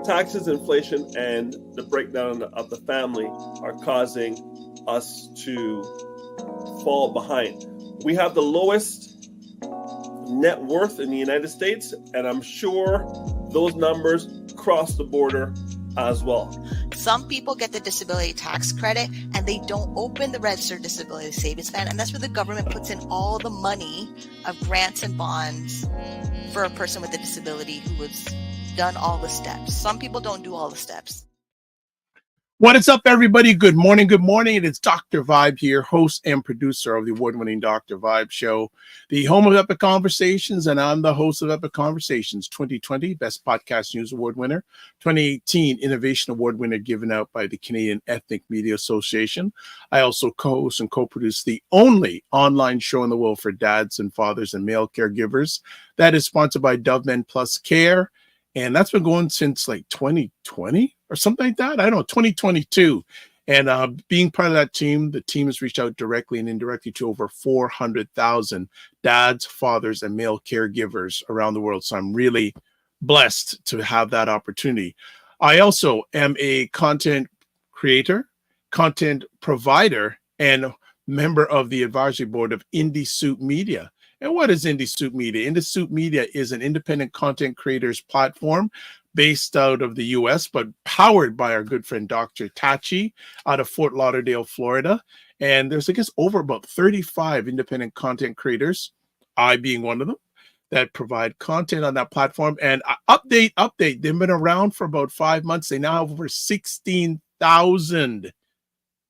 Taxes, inflation, and the breakdown of the family are causing us to fall behind. We have the lowest net worth in the United States, and I'm sure those numbers cross the border as well. Some people get the disability tax credit and they don't open the registered disability savings plan, and that's where the government puts in all the money of grants and bonds for a person with a disability who has done all the steps. Some people don't do all the steps. What is up, everybody? Good morning. Good morning. It is Dr. Vibe here, host and producer of the award-winning Dr. Vibe Show, the home of Epic Conversations, and I'm the host of Epic Conversations 2020 Best Podcast News Award winner, 2018 Innovation Award winner given out by the Canadian Ethnic Media Association. I also co-host and co-produce the only online show in the world for dads and fathers and male caregivers that is sponsored by Dove Men Plus Care. And that's been going since like 2020 or something like that. I don't know, 2022. And being part of that team, the team has reached out directly and indirectly to over 400,000 dads, fathers, and male caregivers around the world. So I'm really blessed to have that opportunity. I also am a content creator, content provider, and member of the advisory board of Indie Soup Media. And what is Indie Soup Media? Indie Soup Media is an independent content creators platform based out of the U.S., but powered by our good friend Dr. Tachi out of Fort Lauderdale, Florida. And there's, I guess, over about 35 independent content creators, I being one of them, that provide content on that platform. And update, they've been around for about 5 months. They now have over 16,000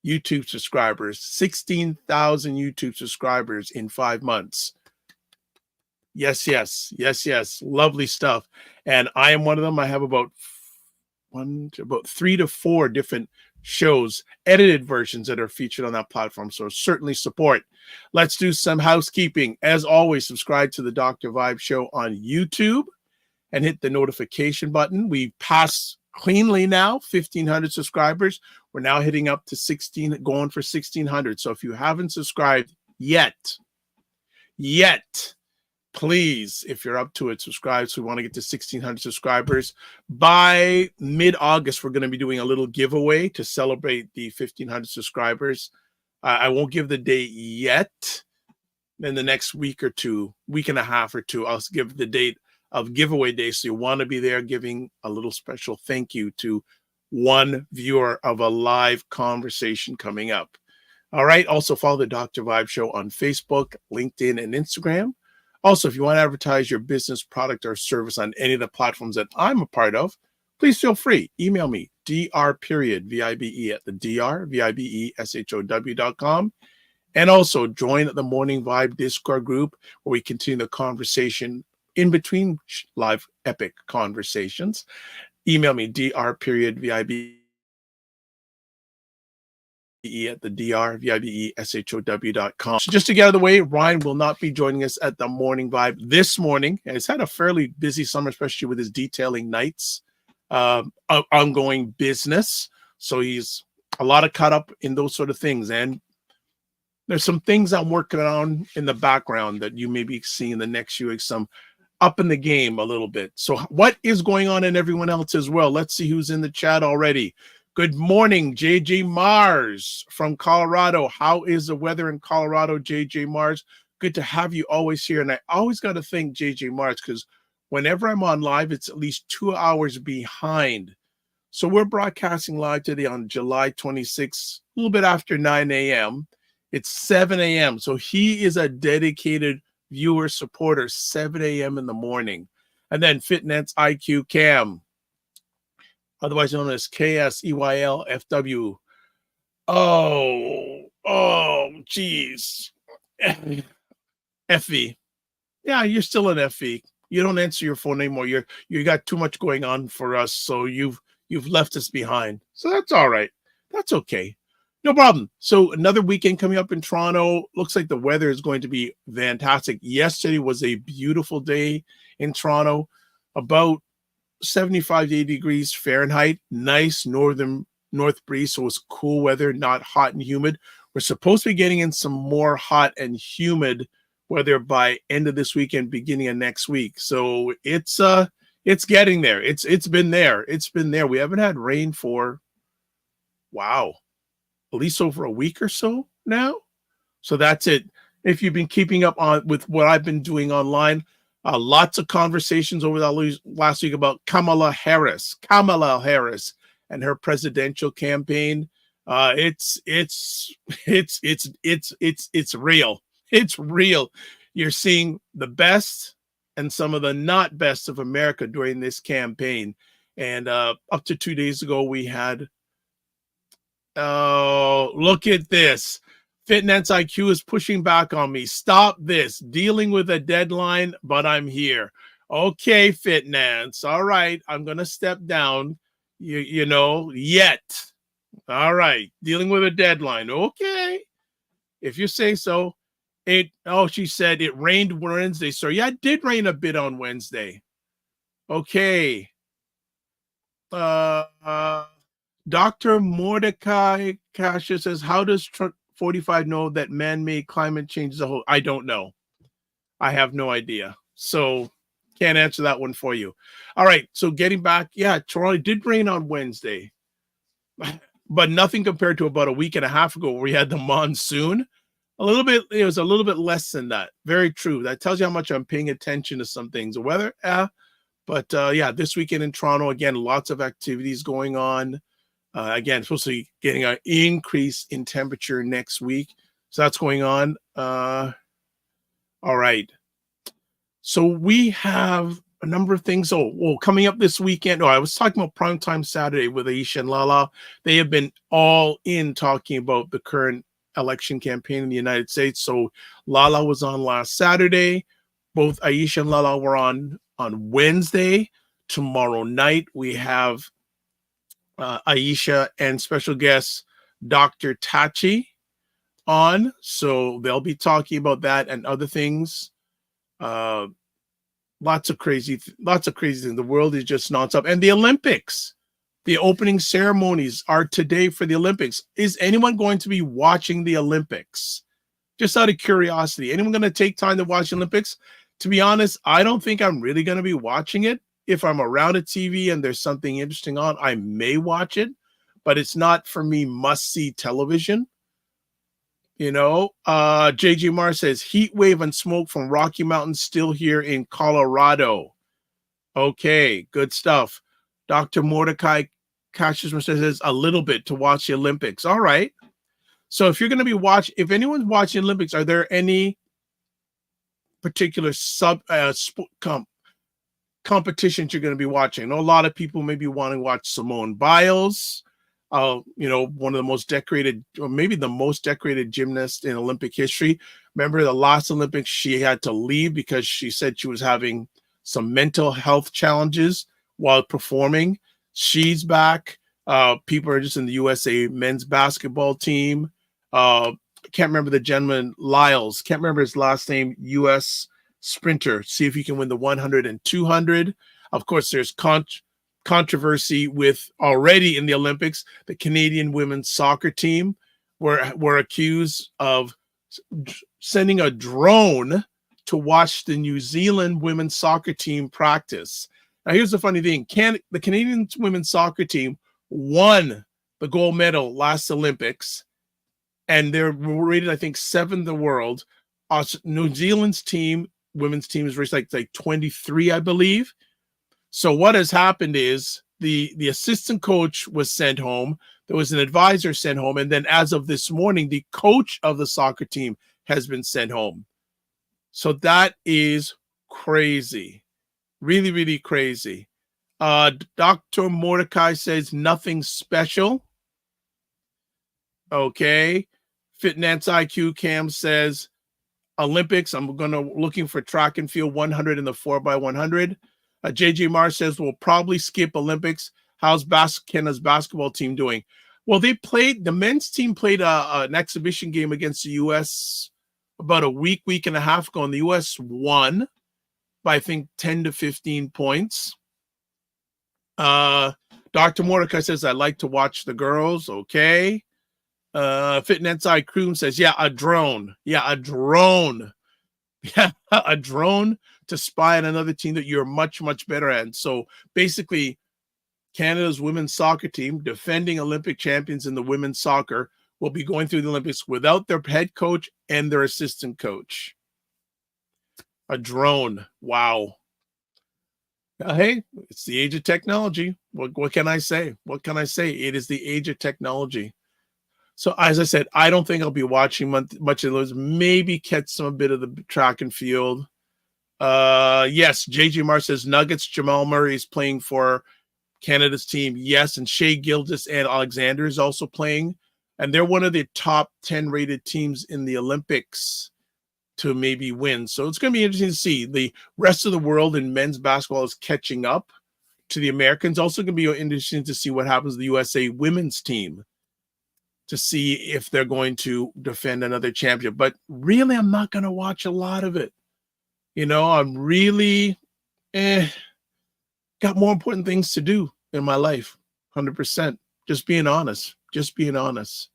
YouTube subscribers, 16,000 YouTube subscribers in 5 months. Yes. Lovely stuff. And I am one of them. I have about 3 to 4 different shows, edited versions that are featured on that platform. So certainly support. Let's do some housekeeping. As always, subscribe to the Dr. Vibe Show on YouTube and hit the notification button. We passed cleanly now 1,500 subscribers. We're now hitting up to 16, going for 1,600. So if you haven't subscribed yet, please, if you're up to it, subscribe. So we want to get to 1,600 subscribers. By mid-August, we're going to be doing a little giveaway to celebrate the 1,500 subscribers. I won't give the date yet. In the next week or two, week and a half or two, I'll give the date of giveaway day. So you want to be there giving a little special thank you to one viewer of a live conversation coming up. All right. Also follow the Dr. Vibe Show on Facebook, LinkedIn, and Instagram. Also, if you want to advertise your business, product, or service on any of the platforms that I'm a part of, please feel free. Email me, dr.vibe at the drvibeshow.com. And also join the Morning Vibe Discord group where we continue the conversation in between live epic conversations. Email me, dr.vibe at the drvibeshow.com. So just to get out of the way, Ryan will not be joining us at the Morning Vibe this morning. He's had a fairly busy summer, especially with his detailing nights, ongoing business. So he's a lot of caught up in those sort of things. And there's some things I'm working on in the background that you may be seeing in the next few weeks, some up in the game a little bit. So what is going on in everyone else as well? Let's see who's in the chat already. Good morning, JJ Mars from Colorado. How is the weather in Colorado, JJ Mars? Good to have you always here. And I always got to thank JJ Mars because whenever I'm on live, it's at least 2 hours behind. So we're broadcasting live today on July 26th, a little bit after 9 a.m. It's 7 a.m. So he is a dedicated viewer supporter, 7 a.m. in the morning. And then Fitness IQ Cam, otherwise known as KSEYLFW. Geez. FV. Yeah, you're still an FV. You don't answer your phone anymore. You got too much going on for us, so you've left us behind. So that's all right. That's okay. No problem. So another weekend coming up in Toronto. Looks like the weather is going to be fantastic. Yesterday was a beautiful day in Toronto. About 75 to 80 degrees Fahrenheit, nice north breeze, so it's cool weather, not hot and humid. We're supposed to be getting in some more hot and humid weather by end of this weekend, beginning of next week. So it's It's getting there. It's been there. It's been there. We haven't had rain for, wow, at least over a week or so now. So that's it. If you've been keeping up on with what I've been doing online, lots of conversations over the last week about Kamala Harris, and her presidential campaign. It's real. It's real. You're seeing the best and some of the not best of America during this campaign. And up to 2 days ago, we had, oh, look at this. Fitness IQ is pushing back on me. Stop this. Dealing with a deadline, but I'm here. Okay, Fitness. All right. I'm going to step down. You know, yet. All right. Dealing with a deadline. Okay. If you say so. She said it rained Wednesday. So yeah, it did rain a bit on Wednesday. Okay. Dr. Mordecai Kasha says, how does Trump 45 know that man-made climate change is a whole? I don't know. I have no idea. So can't answer that one for you. All right. So getting back, yeah, Toronto did rain on Wednesday, but nothing compared to about a week and a half ago where we had the monsoon. It was a little bit less than that. Very true. That tells you how much I'm paying attention to some things. The weather, but yeah, this weekend in Toronto, again, lots of activities going on. Again, supposed to be getting an increase in temperature next week. So that's going on. All right. So we have a number of things. Coming up this weekend. I was talking about Primetime Saturday with Aisha and Lala. They have been all in talking about the current election campaign in the United States. So Lala was on last Saturday. Both Aisha and Lala were on Wednesday. Tomorrow night we have Aisha and special guest Dr. Tachi on. So they'll be talking about that and other things. Lots of crazy things. The world is just nonstop. And the Olympics. The opening ceremonies are today for the Olympics. Is anyone going to be watching the Olympics? Just out of curiosity, anyone going to take time to watch the Olympics? To be honest, I don't think I'm really going to be watching it. If I'm around a TV and there's something interesting on, I may watch it, but it's not for me must-see television. You know, JJ Mar says, heat wave and smoke from Rocky Mountains still here in Colorado. Okay, good stuff. Dr. Mordecai Cassius says a little bit to watch the Olympics. All right. So if you're going to be if anyone's watching Olympics, are there any particular competitions you're going to be watching? I know a lot of people maybe want to watch Simone Biles, one of the most decorated, or maybe the most decorated gymnast in Olympic history. Remember the last Olympics, she had to leave because she said she was having some mental health challenges while performing. She's back. People are just in the USA men's basketball team. Can't remember the gentleman, Lyles. Can't remember his last name, US sprinter. See if he can win the 100 and 200. Of course, there's controversy with already in the Olympics. The Canadian women's soccer team were accused of sending a drone to watch the New Zealand women's soccer team practice. Now, here's the funny thing. The Canadian women's soccer team won the gold medal last Olympics, and they're rated, I think, 7th in the world. New Zealand's women's team is rated like 23, I believe. So what has happened is the assistant coach was sent home. There was an advisor sent home. And then as of this morning, the coach of the soccer team has been sent home. So that is crazy. Really, really crazy. Dr. Mordecai says nothing special. Okay. Fitness IQ Cam says Olympics. I'm looking for track and field 100 in the 4x100. JJ Mar says we'll probably skip Olympics. How's Canada's basketball team doing? Well, the men's team played an exhibition game against the U.S. about a week and a half ago, and the U.S. won by, I think, 10 to 15 points. Dr. Mordecai says, I like to watch the girls. Okay. Fitness IQ says, yeah, a drone. Yeah, a drone. Yeah, a drone to spy on another team that you're much, much better at. And so basically, Canada's women's soccer team, defending Olympic champions in the women's soccer, will be going through the Olympics without their head coach and their assistant coach. A drone. Wow. Hey, it's the age of technology. What can I say? What can I say? It is the age of technology. So as I said, I don't think I'll be watching much of those. Maybe catch a bit of the track and field. Yes, JJ Mar says Nuggets. Jamal Murray is playing for Canada's team. Yes, and Shea Gilgeous and Alexander is also playing. And they're one of the top 10 rated teams in the Olympics to maybe win. So it's going to be interesting to see. The rest of the world in men's basketball is catching up to the Americans. Also going to be interesting to see what happens to the USA women's team, to see if they're going to defend another championship. But really, I'm not going to watch a lot of it. You know, I'm really got more important things to do in my life. 100%. Just being honest. Just being honest.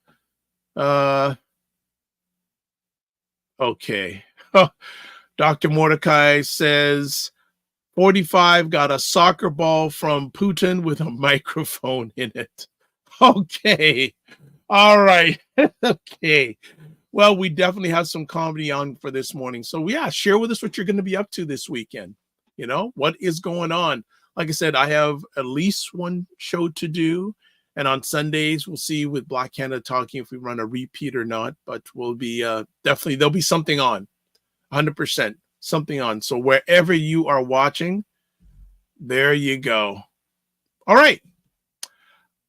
Okay. Dr. Mordecai says 45 got a soccer ball from Putin with a microphone in it. Okay. All right. Okay. Well, we definitely have some comedy on for this morning. So yeah, share with us what you're going to be up to this weekend. You know, what is going on? Like I said, I have at least one show to do. And on Sundays, we'll see with Black Canada Talking if we run a repeat or not. But we'll be definitely, there'll be something on. 100% something on. So wherever you are watching, there you go. All right.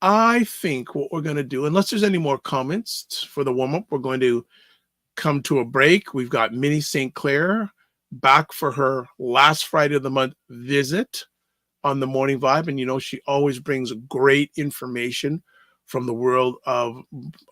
I think what we're going to do, unless there's any more comments for the warm-up, we're going to come to a break. We've got Minnie St. back for her last Friday of the month visit on the Morning Vibe. And, you know, she always brings great information from the world of,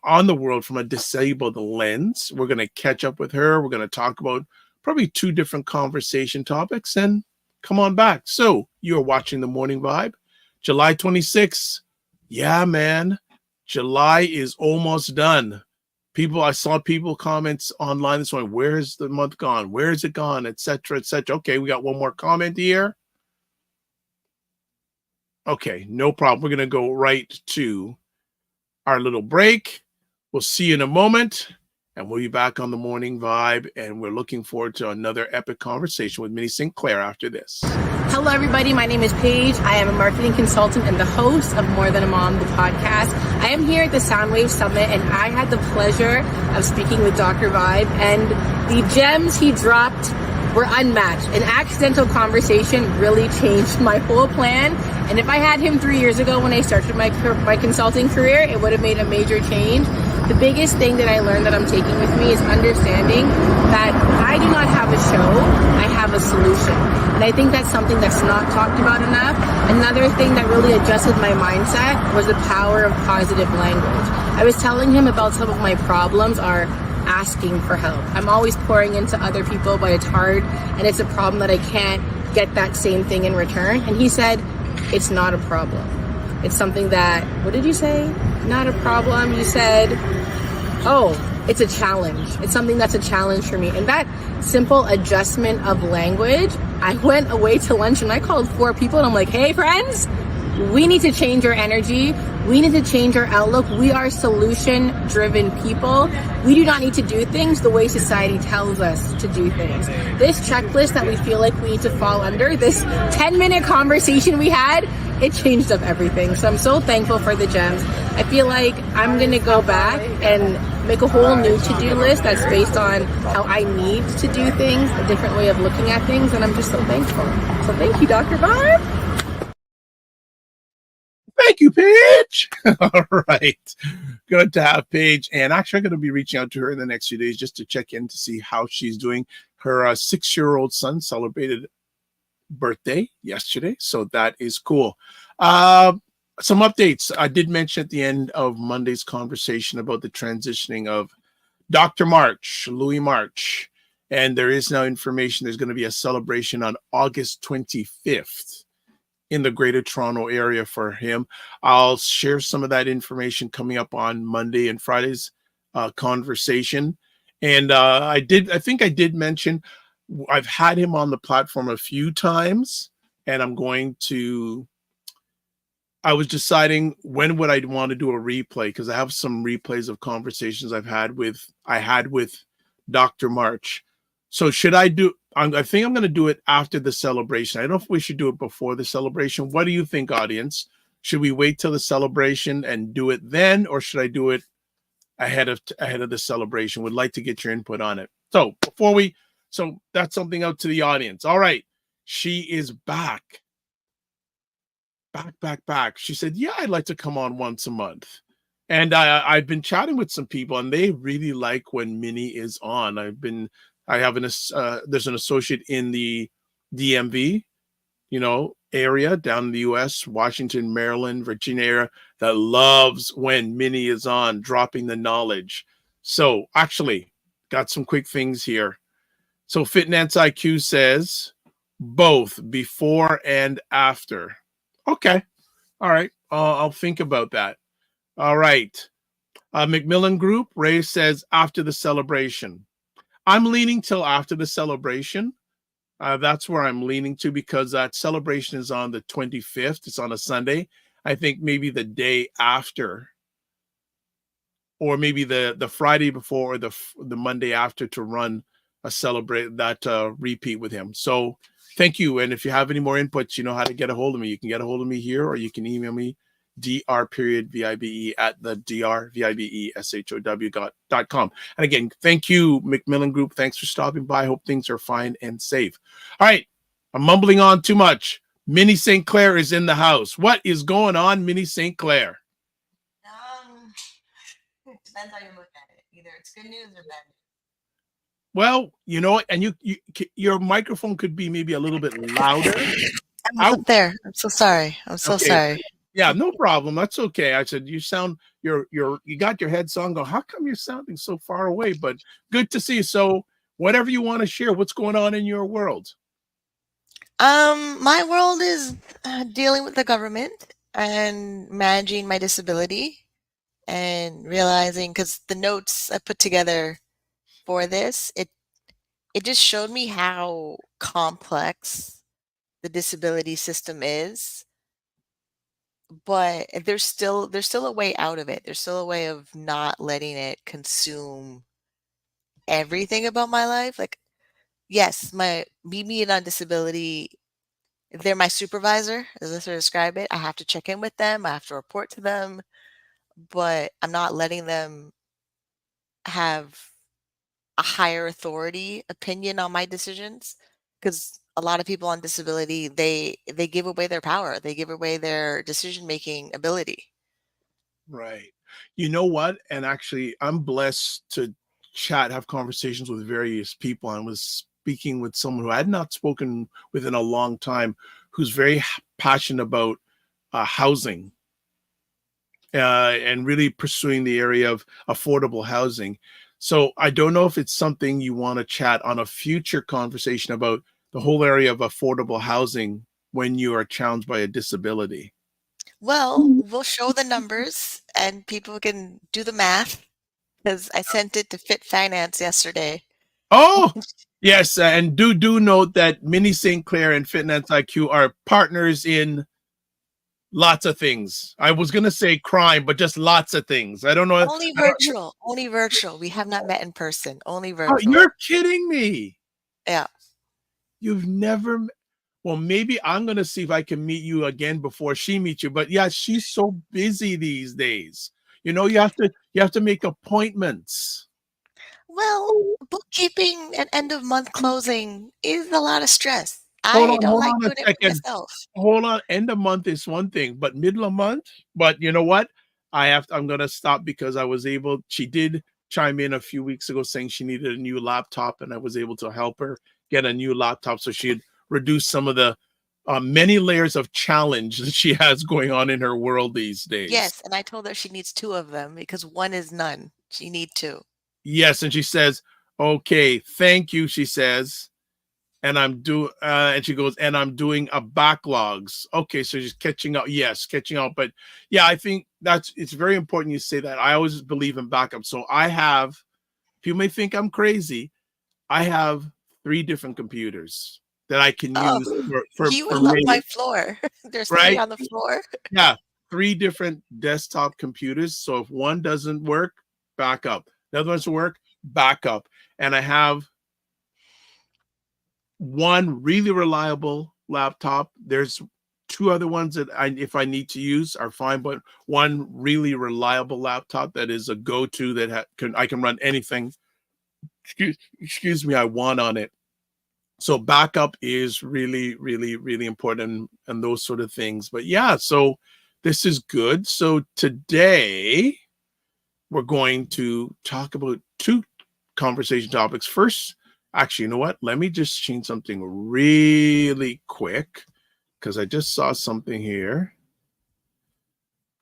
on the world from a disabled lens. We're going to catch up with her. We're going to talk about probably 2 different conversation topics and come on back. So you're watching the Morning Vibe, July 26th. Yeah, man, July is almost done. I saw people comments online this morning. Where's the month gone? Where is it gone? Etc. Etc. Okay, we got one more comment here. Okay, no problem. We're going to go right to our little break. We'll see you in a moment, and we'll be back on the Morning Vibe, and we're looking forward to another epic conversation with Minnie St. after this. Hello, everybody. My name is Paige. I am a marketing consultant and the host of More Than a Mom, the podcast. I am here at the Soundwave Summit, and I had the pleasure of speaking with Dr. Vibe, and the gems he dropped were unmatched. An accidental conversation really changed my whole plan. And if I had him 3 years ago when I started my consulting career, it would have made a major change. The biggest thing that I learned that I'm taking with me is understanding that I do not have a show, I have a solution. And I think that's something that's not talked about enough. Another thing that really adjusted my mindset was the power of positive language. I was telling him about some of my problems are asking for help. I'm always pouring into other people, but it's hard, and it's a problem that I can't get that same thing in return. And he said, it's not a problem. It's something that, what did you say? Not a problem. You said, oh, it's a challenge. It's something that's a challenge for me. And that simple adjustment of language, I went away to lunch and I called 4 people and I'm like, hey friends, we need to change our energy. We need to change our outlook. We are solution-driven people. We do not need to do things the way society tells us to do things. This checklist that we feel like we need to fall under, this 10-minute conversation we had, it changed up everything. So I'm so thankful for the gems. I feel like I'm going to go back and make a whole new to-do list that's based on how I need to do things, a different way of looking at things, and I'm just so thankful. So thank you, Dr. Vibe. Thank you, Paige. All right. Good to have Paige. And actually, I'm going to be reaching out to her in the next few days just to check in to see how she's doing. Her 6-year-old son celebrated birthday yesterday, so that is cool. Some updates. I did mention at the end of Monday's conversation about the transitioning of Dr. March, Louis March. And there is now information. There's going to be a celebration on August 25th. In the Greater Toronto area for him. I'll share some of that information coming up on Monday and Friday's conversation. And I think I did mention I've had him on the platform a few times, and I was deciding when would I want to do a replay, because I have some replays of conversations I had with Dr. March. So should I do? I think I'm going to do it after the celebration. I don't know if we should do it before the celebration. What do you think, audience? Should we wait till the celebration and do it then, or should I do it ahead of the celebration? Would like to get your input on it. So so that's something out to the audience. All right, she is back. Back. She said, yeah, I'd like to come on once a month. And I've been chatting with some people, and they really like when Minnie is on. There's an associate in the DMV, area down in the US, Washington, Maryland, Virginia area, that loves when Minnie is on, dropping the knowledge. So actually, got some quick things here. So Fitness IQ says both before and after. Okay. All right. I'll think about that. All right. Macmillan Group, Ray says after the celebration. I'm leaning till after the celebration. That's where I'm leaning to, because that celebration is on the 25th. It's on a Sunday. I think maybe the day after, or maybe the Friday before, or the Monday after, to run a repeat with him. So thank you. And if you have any more inputs, you know how to get a hold of me. You can get a hold of me here, or you can email me, dr.vibe@thedrbeshow.com. And again, thank you, Macmillan Group. Thanks for stopping by. Hope things are fine and safe. All right. I'm mumbling on too much. Minnie St. Clair is in the house. What is going on, Minnie St. Clair? It depends how you look at it. Either it's good news or bad news. Well, and your microphone could be maybe a little bit louder. I'm up there. I'm so sorry. Sorry. Yeah, no problem. That's okay. I said you got your headset on. How come you're sounding so far away? But good to see you. So whatever you want to share, what's going on in your world? My world is dealing with the government and managing my disability, and realizing, because the notes I put together for this, it just showed me how complex the disability system is, but there's still a way out of it. There's still a way of not letting it consume everything about my life. Like, yes, me being on disability, they're my supervisor, as I sort of describe it. I have to check in with them. I have to report to them, but I'm not letting them have a higher authority opinion on my decisions, because a lot of people on disability, they give away their power. They give away their decision-making ability. Right. You know what? And actually, I'm blessed to have conversations with various people. I was speaking with someone who I had not spoken with in a long time, who's very passionate about housing and really pursuing the area of affordable housing. So I don't know if it's something you want to chat on a future conversation about, the whole area of affordable housing when you are challenged by a disability. Well, we'll show the numbers and people can do the math, because I sent it to Fit Finance yesterday. Oh, yes. And do note that Minnie St. Clair and Fitness IQ are partners in lots of things. I was going to say crime, but just lots of things. I don't know. Only virtual. Only virtual. We have not met in person. Only virtual. Oh, you're kidding me. Yeah. You've never. Well, maybe I'm going to see if I can meet you again before she meets you. But yeah, she's so busy these days. You have to make appointments. Well, bookkeeping and end of month closing is a lot of stress. Hold I on don't like a doing it second. myself. Hold on. End of month is one thing, but middle of month. But you know what? I'm going to stop, because she did chime in a few weeks ago saying she needed a new laptop, and I was able to help her get a new laptop so she'd reduce some of the many layers of challenge that she has going on in her world these days. Yes, and I told her she needs 2 of them, because 1 is none. She needs 2. Yes, and she says, "Okay, thank you," she says. And and she goes, and I'm doing a backlogs. Okay, so she's catching up. Yes, catching up. But yeah, I think it's very important you say that. I always believe in backup. So people may think I'm crazy. I have 3 different computers that I can Oh, use you for would love my me, floor. There's 3 right? on the floor. Yeah, 3 different desktop computers. So if one doesn't work, back up. The other one's work, back up. And I have one really reliable laptop. There's 2 other ones that if I need to use, are fine, but one really reliable laptop that is a go-to that I can run anything. Excuse me, I want on it. So backup is really, really, really important, and those sort of things. But yeah, so this is good. So today we're going to talk about 2 conversation topics. First, actually, you know what? Let me just change something really quick, because I just saw something here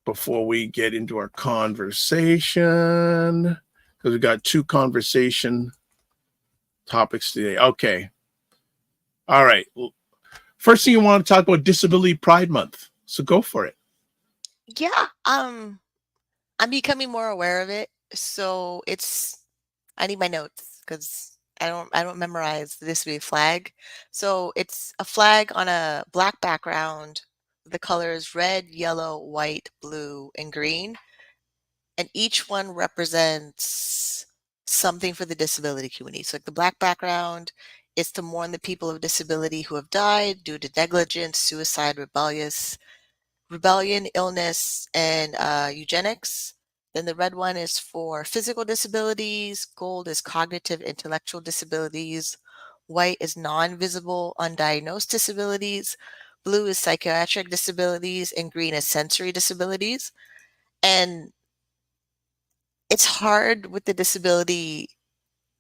before we get into our conversation, because we got 2 conversation topics today. Okay. All right. First thing you want to talk about, Disability Pride Month. So go for it. Yeah, I'm becoming more aware of it. So I need my notes because I don't memorize the disability flag. So it's a flag on a black background. The colors red, yellow, white, blue, and green. And each one represents something for the disability community. So like the black background is to mourn the people of disability who have died due to negligence, suicide, rebellion, illness, and eugenics. Then the red one is for physical disabilities. Gold is cognitive, intellectual disabilities. White is non-visible, undiagnosed disabilities. Blue is psychiatric disabilities, and green is sensory disabilities. And it's hard with the disability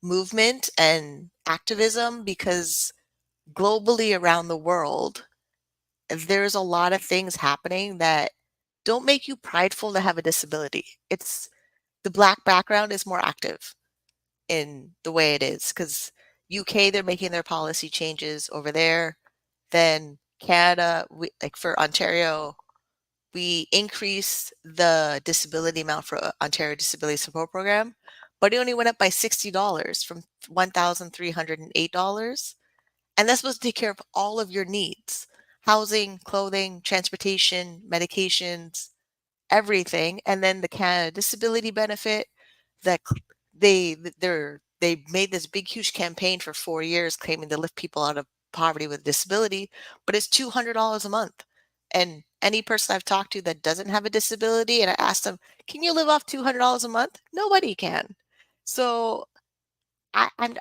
movement and activism because globally around the world, there's a lot of things happening that don't make you prideful to have a disability. It's the black background is more active in the way it is because UK, they're making their policy changes over there. Then Canada, like for Ontario, we increased the disability amount for Ontario Disability Support Program, but it only went up by $60 from $1,308. And that's supposed to take care of all of your needs: housing, clothing, transportation, medications, everything. And then the Canada Disability Benefit that they made this big huge campaign for 4 years claiming to lift people out of poverty with disability, but it's $200 a month. And any person I've talked to that doesn't have a disability and I asked them, can you live off $200 a month? Nobody can. So and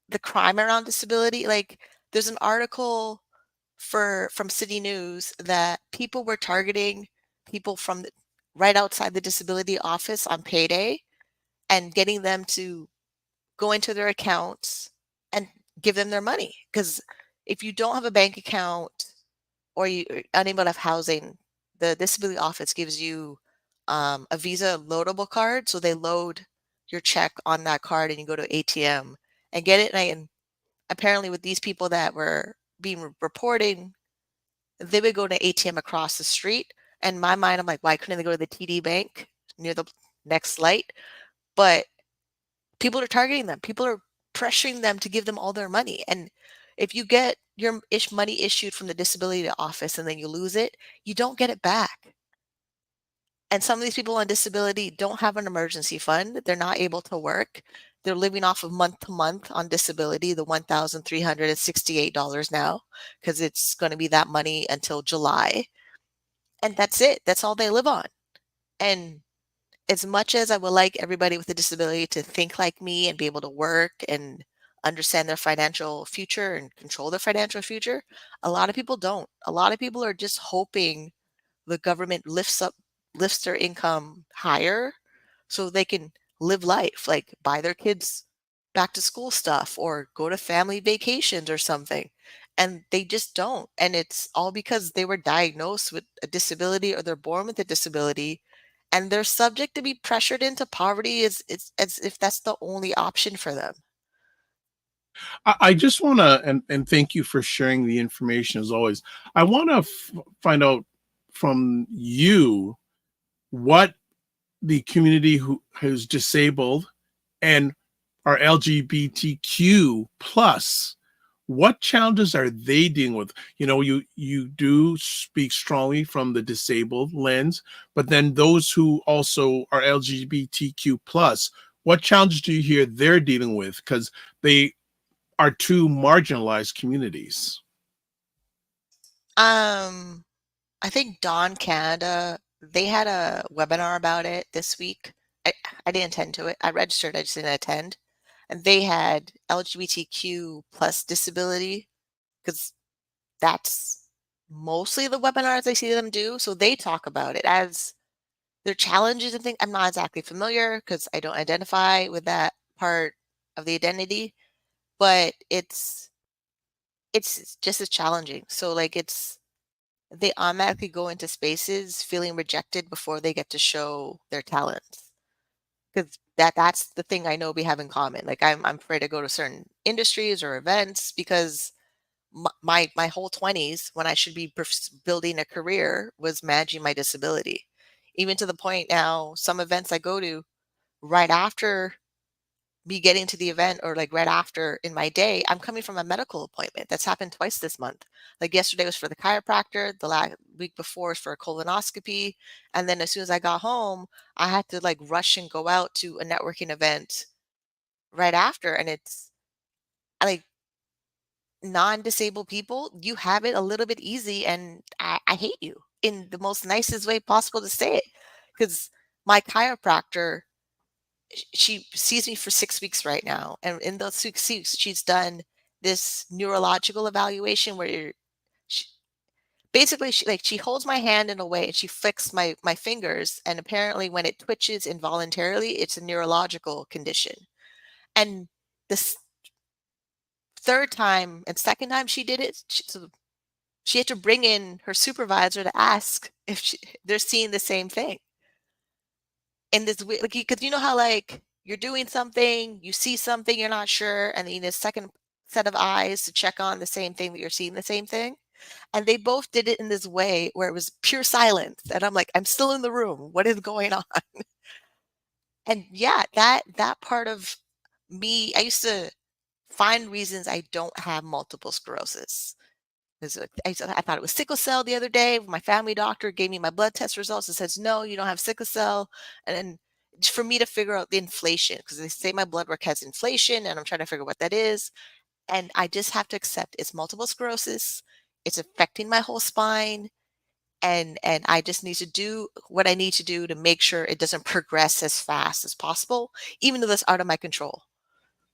the crime around disability, like there's an article from City News that people were targeting people from right outside the disability office on payday and getting them to go into their accounts and give them their money. Because if you don't have a bank account or you're unable to have housing, the disability office gives you a Visa loadable card. So they load your check on that card and you go to ATM and get it. And apparently with these people that were being reporting, they would go to ATM across the street. And in my mind, I'm like, why couldn't they go to the TD Bank near the next light? But people are targeting them. People are pressuring them to give them all their money. And if you get your money issued from the disability office and then you lose it, you don't get it back. And some of these people on disability don't have an emergency fund. They're not able to work. They're living off of month to month on disability, the $1,368 now, because it's going to be that money until July. And that's it. That's all they live on. And as much as I would like everybody with a disability to think like me and be able to work and understand their financial future and control their financial future, a lot of people don't. A lot of people are just hoping the government lifts their income higher so they can live life, like buy their kids back to school stuff or go to family vacations or something. And they just don't. And it's all because they were diagnosed with a disability or they're born with a disability and they're subject to be pressured into poverty as if that's the only option for them. I just want to, and thank you for sharing the information as always. I want to find out from you what the community who is disabled and are LGBTQ plus. What challenges are they dealing with? You know, you do speak strongly from the disabled lens, but then those who also are LGBTQ plus, what challenges do you hear they're dealing with? Because they are two marginalized communities. I think Dawn Canada, they had a webinar about it this week. I didn't attend to it. I registered, I just didn't attend. And they had LGBTQ plus disability, because that's mostly the webinars I see them do. So they talk about it as their challenges and things. I'm not exactly familiar because I don't identify with that part of the identity, but it's just as challenging. So like they automatically go into spaces feeling rejected before they get to show their talents. Because that's the thing I know we have in common. Like I'm afraid to go to certain industries or events because my whole 20s, when I should be building a career, was managing my disability. Even to the point now, some events I go to, right after me getting to the event, or like right after in my day, I'm coming from a medical appointment. That's happened twice this month. Like yesterday was for the chiropractor, the last week before was for a colonoscopy. And then as soon as I got home, I had to like rush and go out to a networking event right after. And it's like, non-disabled people, you have it a little bit easy, and I hate you in the most nicest way possible to say it. Because my chiropractor, she sees me for 6 weeks right now, and in those 6 weeks, she's done this neurological evaluation where she, basically she holds my hand in a way and she flicks my fingers, and apparently when it twitches involuntarily, it's a neurological condition. And this third time and second time she did it, she had to bring in her supervisor to ask if they're seeing the same thing. And this weird, like, because you know how like you're doing something, you see something, you're not sure, and then you need a second set of eyes to check on the same thing that you're seeing the same thing. And they both did it in this way where it was pure silence. And I'm like, I'm still in the room. What is going on? And yeah, that part of me, I used to find reasons I don't have multiple sclerosis. I thought it was sickle cell the other day. My family doctor gave me my blood test results and says, no, you don't have sickle cell. And then for me to figure out the inflation, because they say my blood work has inflation and I'm trying to figure what that is. And I just have to accept it's multiple sclerosis. It's affecting my whole spine. And I just need to do what I need to do to make sure it doesn't progress as fast as possible, even though that's out of my control.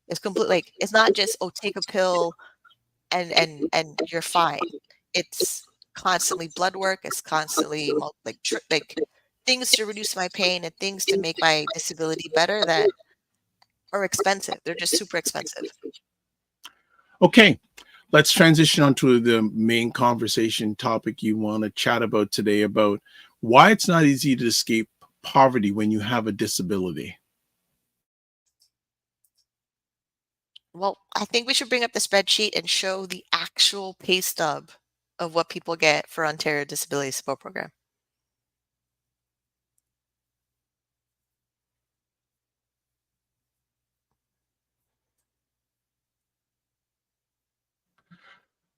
It's completely like, it's not just, oh, take a pill and you're fine. It's constantly blood work. It's constantly like things to reduce my pain and things to make my disability better that are expensive. They're just super expensive. Okay, let's transition onto the main conversation topic you want to chat about today, about why it's not easy to escape poverty when you have a disability. Well, I think we should bring up the spreadsheet and show the actual pay stub of what people get for Ontario Disability Support Program.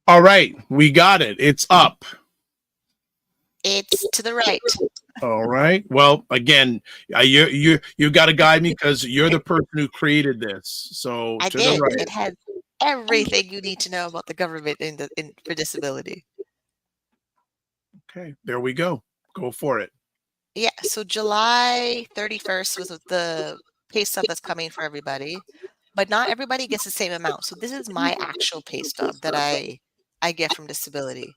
All right, we got it. It's up. It's to the right. All right. Well, again, you got to guide me because you're the person who created this. So I to did. the right. It has everything you need to know about the government for disability. Okay, there we go. Go for it. Yeah. So July 31st was the pay stub that's coming for everybody, but not everybody gets the same amount. So this is my actual pay stub that I get from disability.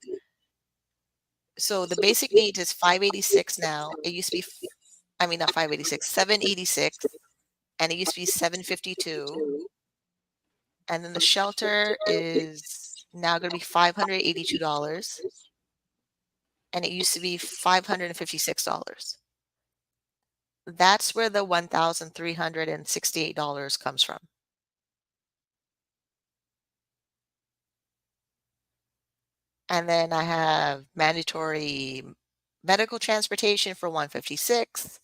So the basic needs is 586 now. It used to be, not 586, 786, and it used to be 752. And then the shelter is now going to be $582, and it used to be $556. That's where the $1,368 comes from. And then I have mandatory medical transportation for $156.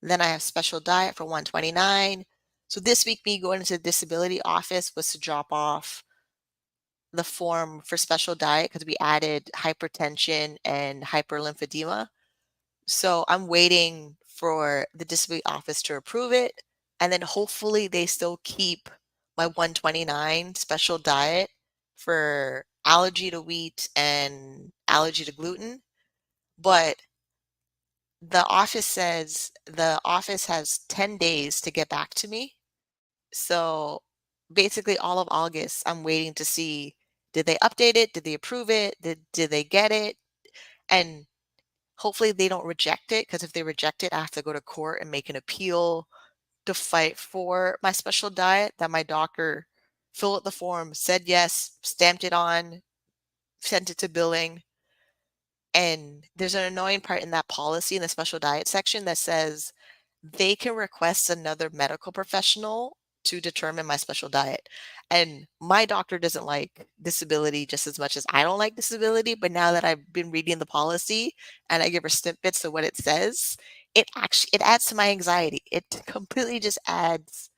Then I have special diet for $129. So this week, me going into the disability office was to drop off the form for special diet because we added hypertension and hyperlymphedema. So I'm waiting for the disability office to approve it. And then hopefully they still keep my 129 special diet for allergy to wheat and allergy to gluten. But the office says the office has 10 days to get back to me. So basically all of August, I'm waiting to see, did they update it? Did they approve it? Did they get it? And hopefully they don't reject it, because if they reject it, I have to go to court and make an appeal to fight for my special diet that my doctor filled out the form, said yes, stamped it on, sent it to billing. And there's an annoying part in that policy in the special diet section that says they can request another medical professional to determine my special diet. And my doctor doesn't like disability just as much as I don't like disability. But now that I've been reading the policy and I give her snippets of what it says, it adds to my anxiety. It completely just adds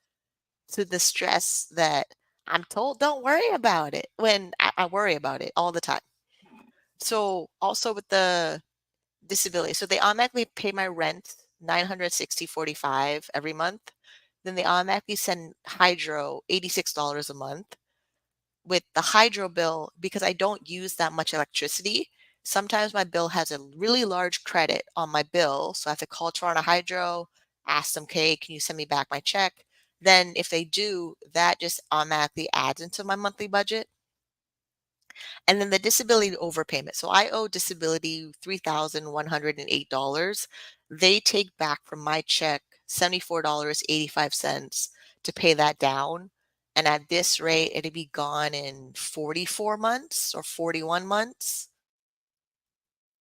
to the stress that I'm told don't worry about it, when I worry about it all the time. So also with the disability, so they automatically pay my rent $960.45 every month. Then they automatically send hydro $86 a month. With the hydro bill, because I don't use that much electricity, sometimes my bill has a really large credit on my bill. So I have to call Toronto Hydro, ask them, okay, can you send me back my check? Then if they do, that just automatically adds into my monthly budget. And then the disability overpayment. So I owe disability $3,108. They take back from my check $74.85 to pay that down. And at this rate, it'd be gone in 44 months or 41 months.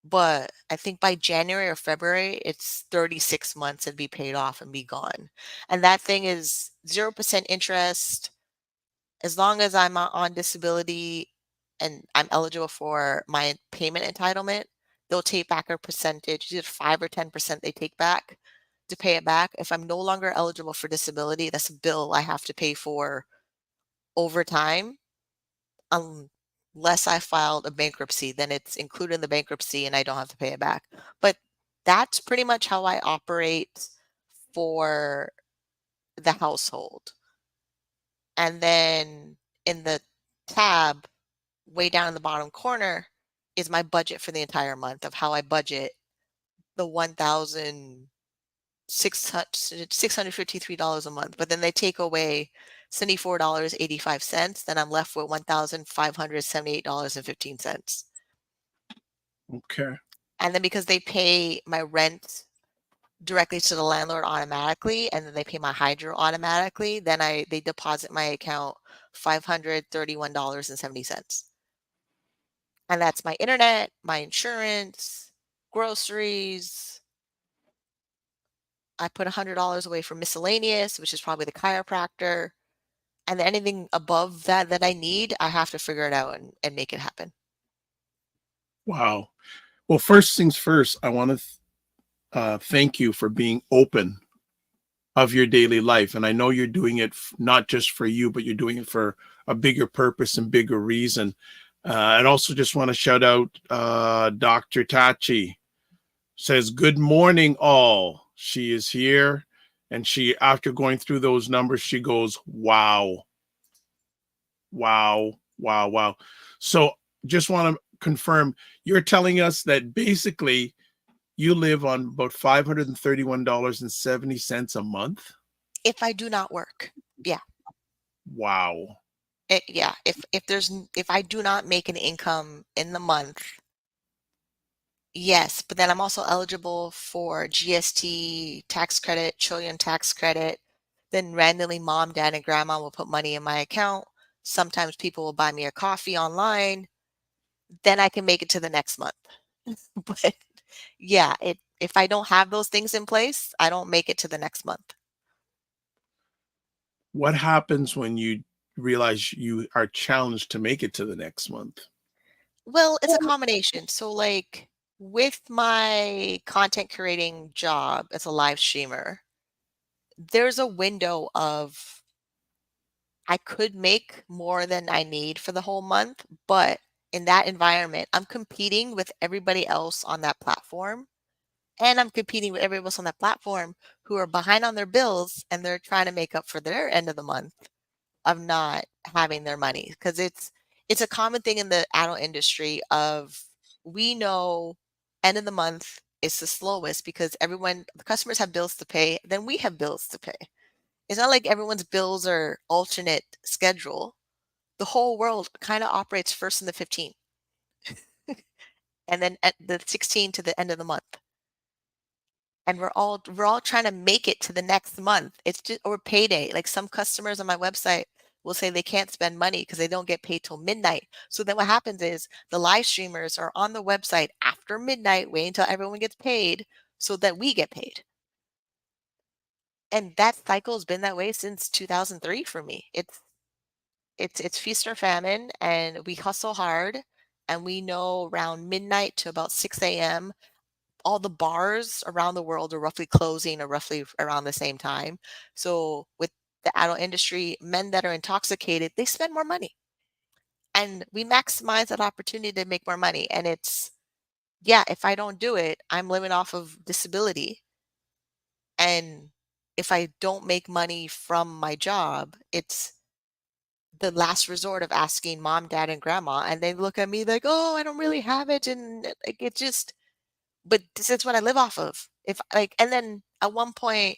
But I think by January or February, it's 36 months it'd be paid off and be gone. And that thing is 0% interest. As long as I'm on disability and I'm eligible for my payment entitlement, they'll take back a percentage, either 5 or 10% they take back to pay it back. If I'm no longer eligible for disability, that's a bill I have to pay for over time, unless I filed a bankruptcy, then it's included in the bankruptcy and I don't have to pay it back. But that's pretty much how I operate for the household. And then in the tab, way down in the bottom corner, is my budget for the entire month of how I budget the $1,653 a month. But then they take away $74.85. Then I'm left with $1,578.15. Okay. And then because they pay my rent directly to the landlord automatically, and then they pay my hydro automatically, then they deposit my account $531.70. And that's my internet, my insurance, groceries. I put $100 away for miscellaneous, which is probably the chiropractor. And then anything above that I need, I have to figure it out and make it happen. Wow. Well, first things first, I want to thank you for being open of your daily life. And I know you're doing it not just for you, but you're doing it for a bigger purpose and bigger reason. I'd also just want to shout out Dr. Tachi. Says, good morning, all. She is here. And she, after going through those numbers, she goes, wow. Wow, wow, wow. So just want to confirm, you're telling us that basically you live on about $531.70 a month? If I do not work. Yeah. Wow. Yeah. If I do not make an income in the month, yes, but then I'm also eligible for GST tax credit, Chilean tax credit. Then randomly mom, dad, and grandma will put money in my account. Sometimes people will buy me a coffee online. Then I can make it to the next month. But yeah, if I don't have those things in place, I don't make it to the next month. What happens when you realize you are challenged to make it to the next month? Well, it's a combination. So like with my content creating job as a live streamer, there's a window of I could make more than I need for the whole month, but in that environment, I'm competing with everybody else on that platform. And I'm competing with everybody else on that platform who are behind on their bills and they're trying to make up for their end of the month of not having their money. Because it's a common thing in the adult industry of we know end of the month is the slowest because the customers have bills to pay, then we have bills to pay. It's not like everyone's bills are alternate schedule. The whole world kind of operates first in the 15th and then at the 16th to the end of the month. And we're all trying to make it to the next month. It's just or payday. Like some customers on my website will say they can't spend money because they don't get paid till midnight. So then what happens is the live streamers are on the website after midnight, waiting until everyone gets paid so that we get paid. And that cycle has been that way since 2003 for me. It's feast or famine, and we hustle hard, and we know around midnight to about 6 a.m. all the bars around the world are roughly closing or roughly around the same time. So with the adult industry, men that are intoxicated, they spend more money. And we maximize that opportunity to make more money. And if I don't do it, I'm living off of disability. And if I don't make money from my job, it's the last resort of asking mom, dad, and grandma. And they look at me like, oh, I don't really have it. And like, it just, but this is what I live off of. And then at one point,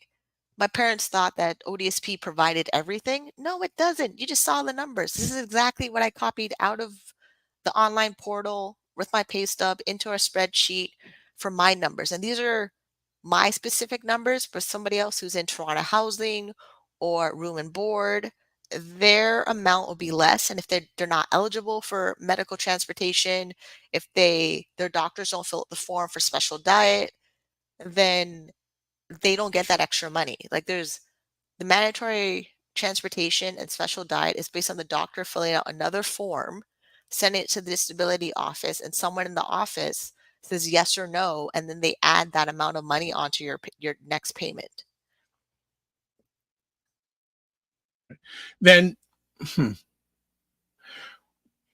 my parents thought that ODSP provided everything. No, it doesn't. You just saw the numbers. This is exactly what I copied out of the online portal with my pay stub into a spreadsheet for my numbers. And these are my specific numbers, but somebody else who's in Toronto housing or room and board, their amount will be less. And if they're not eligible for medical transportation, if their doctors don't fill out the form for special diet, then they don't get that extra money. Like there's the mandatory transportation and special diet is based on the doctor filling out another form, sending it to the disability office, and someone in the office says yes or no, and then they add that amount of money onto your next payment. Then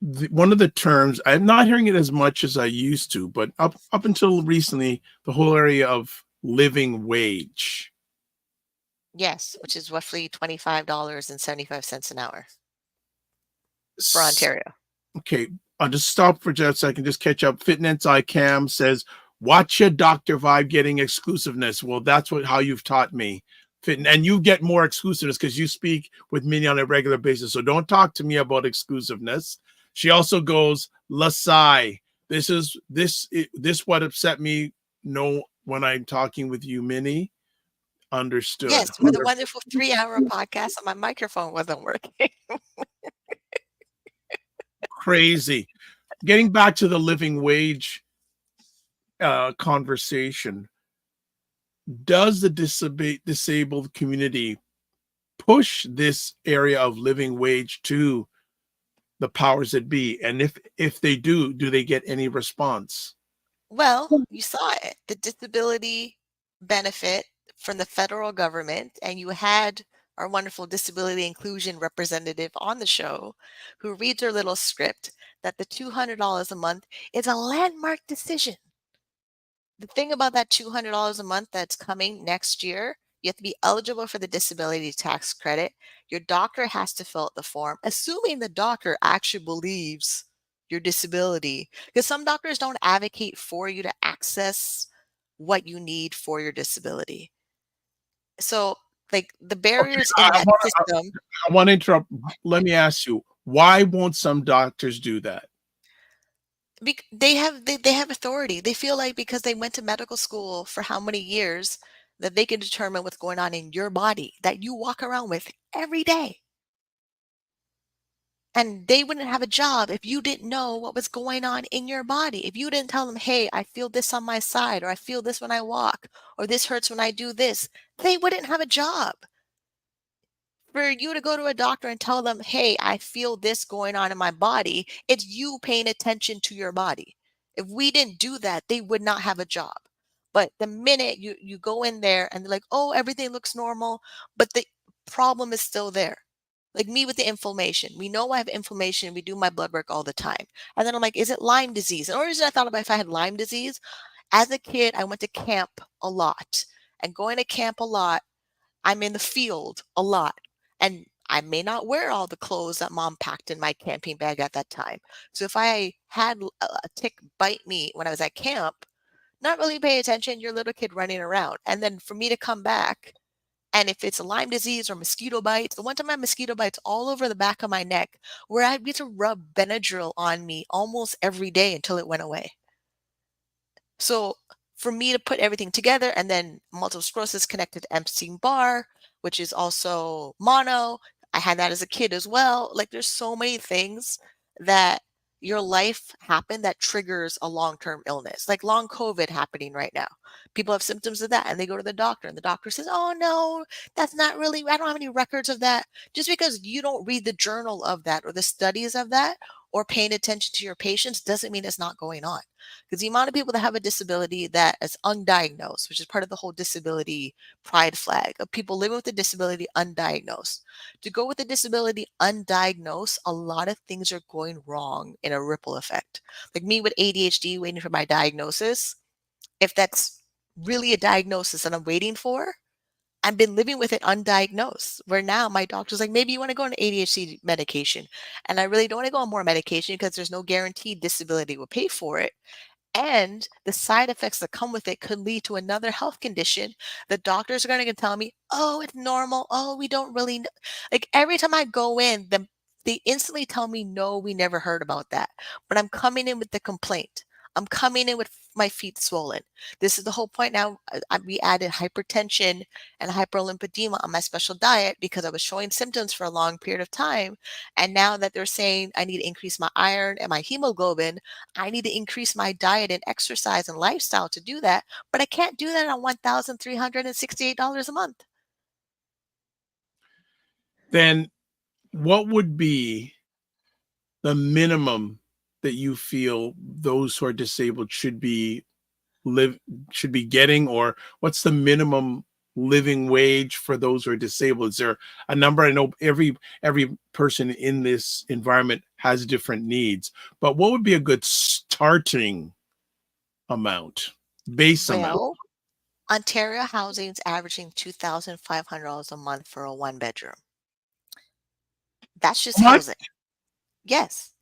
one of the terms, I'm not hearing it as much as I used to, but up until recently, the whole area of living wage. Yes, which is roughly $25.75 an hour for Ontario. Okay, I'll just stop for just so I can just catch up. Fitness ICAM says, watch your Dr. Vibe getting exclusiveness. Well, that's how you've taught me. And you get more exclusiveness because you speak with Minnie on a regular basis. So don't talk to me about exclusiveness. She also goes, Lasai. This what upset me. No, when I'm talking with you, Minnie. Understood. Yes, for the wonderful 3-hour podcast, and my microphone wasn't working. Crazy. Getting back to the living wage conversation, does the disabled community push this area of living wage to the powers that be? And if they do they get any response? Well, you saw it, the disability benefit from the federal government, and you had our wonderful disability inclusion representative on the show who reads her little script that the $200 a month is a landmark decision. The thing about that $200 a month that's coming next year, you have to be eligible for the disability tax credit. Your doctor has to fill out the form, assuming the doctor actually believes your disability, because some doctors don't advocate for you to access what you need for your disability. So like the barriers in that system. I want to interrupt. Let me ask you, why won't some doctors do that? They have authority. They feel like because they went to medical school for how many years that they can determine what's going on in your body that you walk around with every day. And they wouldn't have a job if you didn't know what was going on in your body. If you didn't tell them, hey, I feel this on my side, or I feel this when I walk, or this hurts when I do this, they wouldn't have a job. For you to go to a doctor and tell them, hey, I feel this going on in my body, it's you paying attention to your body. If we didn't do that, they would not have a job. But the minute you go in there and they're like, oh, everything looks normal, but the problem is still there. Like me with the inflammation. We know I have inflammation. We do my blood work all the time. And then I'm like, is it Lyme disease? And the only reason I thought about if I had Lyme disease, as a kid, I went to camp a lot. And going to camp a lot, I'm in the field a lot. And I may not wear all the clothes that mom packed in my camping bag at that time. So if I had a tick bite me when I was at camp, not really pay attention, you're a little kid running around. And then for me to come back, and if it's a Lyme disease or mosquito bites, the one time I had mosquito bites all over the back of my neck, where I'd get to rub Benadryl on me almost every day until it went away. So for me to put everything together, and then multiple sclerosis connected to Epstein-Barr, which is also mono, I had that as a kid as well. Like there's so many things that your life happened that triggers a long-term illness, like long COVID happening right now. People have symptoms of that and they go to the doctor and the doctor says, oh no, that's not really, I don't have any records of that. Just because you don't read the journal of that or the studies of that or paying attention to your patients doesn't mean it's not going on. Because the amount of people that have a disability that is undiagnosed, which is part of the whole disability pride flag of people living with a disability undiagnosed. To go with a disability undiagnosed, a lot of things are going wrong in a ripple effect. Like me with ADHD waiting for my diagnosis, if that's really a diagnosis that I'm waiting for, I've been living with it undiagnosed, where now my doctor's like, maybe you want to go on ADHD medication. And I really don't want to go on more medication because there's no guaranteed disability will pay for it. And the side effects that come with it could lead to another health condition. The doctors are going to tell me, oh, it's normal. Oh, we don't really know. Like every time I go in, they instantly tell me, no, we never heard about that. But I'm coming in with the complaint. I'm coming in with my feet swollen. This is the whole point now. We added hypertension and hyperlipidemia on my special diet because I was showing symptoms for a long period of time. And now that they're saying I need to increase my iron and my hemoglobin, I need to increase my diet and exercise and lifestyle to do that. But I can't do that on $1,368 a month. Then what would be the minimum that you feel those who are disabled should be getting, or what's the minimum living wage for those who are disabled? Is there a number? I know every person in this environment has different needs, but what would be a good starting amount, base amount? Well, Ontario housing is averaging $2,500 a month for a one bedroom. That's just housing. Yes.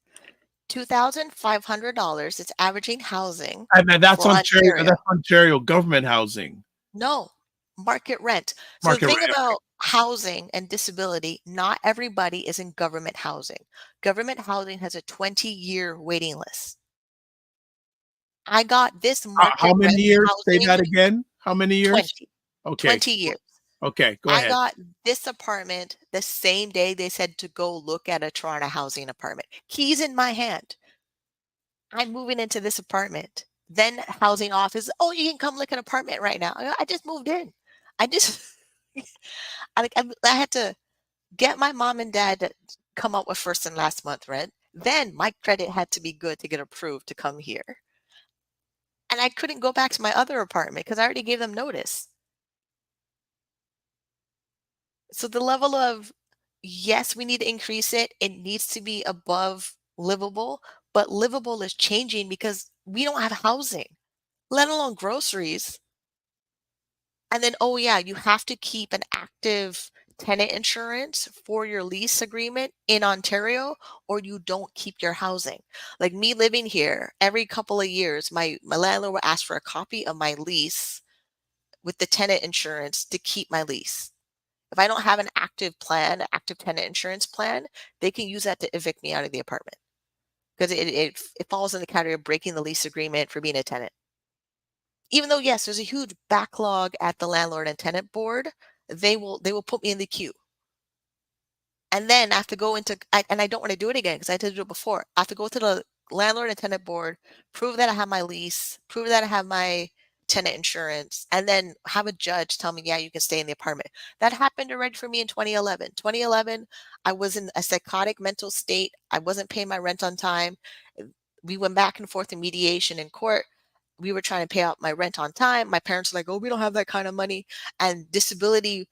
$2,500. It's averaging housing. And that's Ontario. That's Ontario government housing. No, market rent. So the thing about housing and disability, not everybody is in government housing. Government housing has a 20-year waiting list. I got this market how many years? Housing, say that again. How many years? 20. Okay. 20 years. Okay, go ahead. I got this apartment the same day they said to go look at a Toronto housing apartment. Keys in my hand. I'm moving into this apartment. Then housing office, oh, you can come look at an apartment right now. I just moved in. I had to get my mom and dad to come up with first and last month rent. Then my credit had to be good to get approved to come here. And I couldn't go back to my other apartment because I already gave them notice. So the level of, yes, we need to increase it. It needs to be above livable, but livable is changing because we don't have housing, let alone groceries. And then, oh yeah, you have to keep an active tenant insurance for your lease agreement in Ontario, or you don't keep your housing. Like me living here, every couple of years, my landlord will ask for a copy of my lease with the tenant insurance to keep my lease. If I don't have an active plan, active tenant insurance plan, they can use that to evict me out of the apartment because it falls in the category of breaking the lease agreement for being a tenant. Even though, yes, there's a huge backlog at the landlord and tenant board, they will put me in the queue. And then I have to go into, and I don't want to do it again because I had to do it before. I have to go to the landlord and tenant board, prove that I have my lease, prove that I have my tenant insurance, and then have a judge tell me, yeah, you can stay in the apartment. That happened already for me in 2011. 2011, I was in a psychotic mental state. I wasn't paying my rent on time. We went back and forth in mediation in court. we were trying to pay out my rent on time. My parents were like, oh, we don't have that kind of money. And disability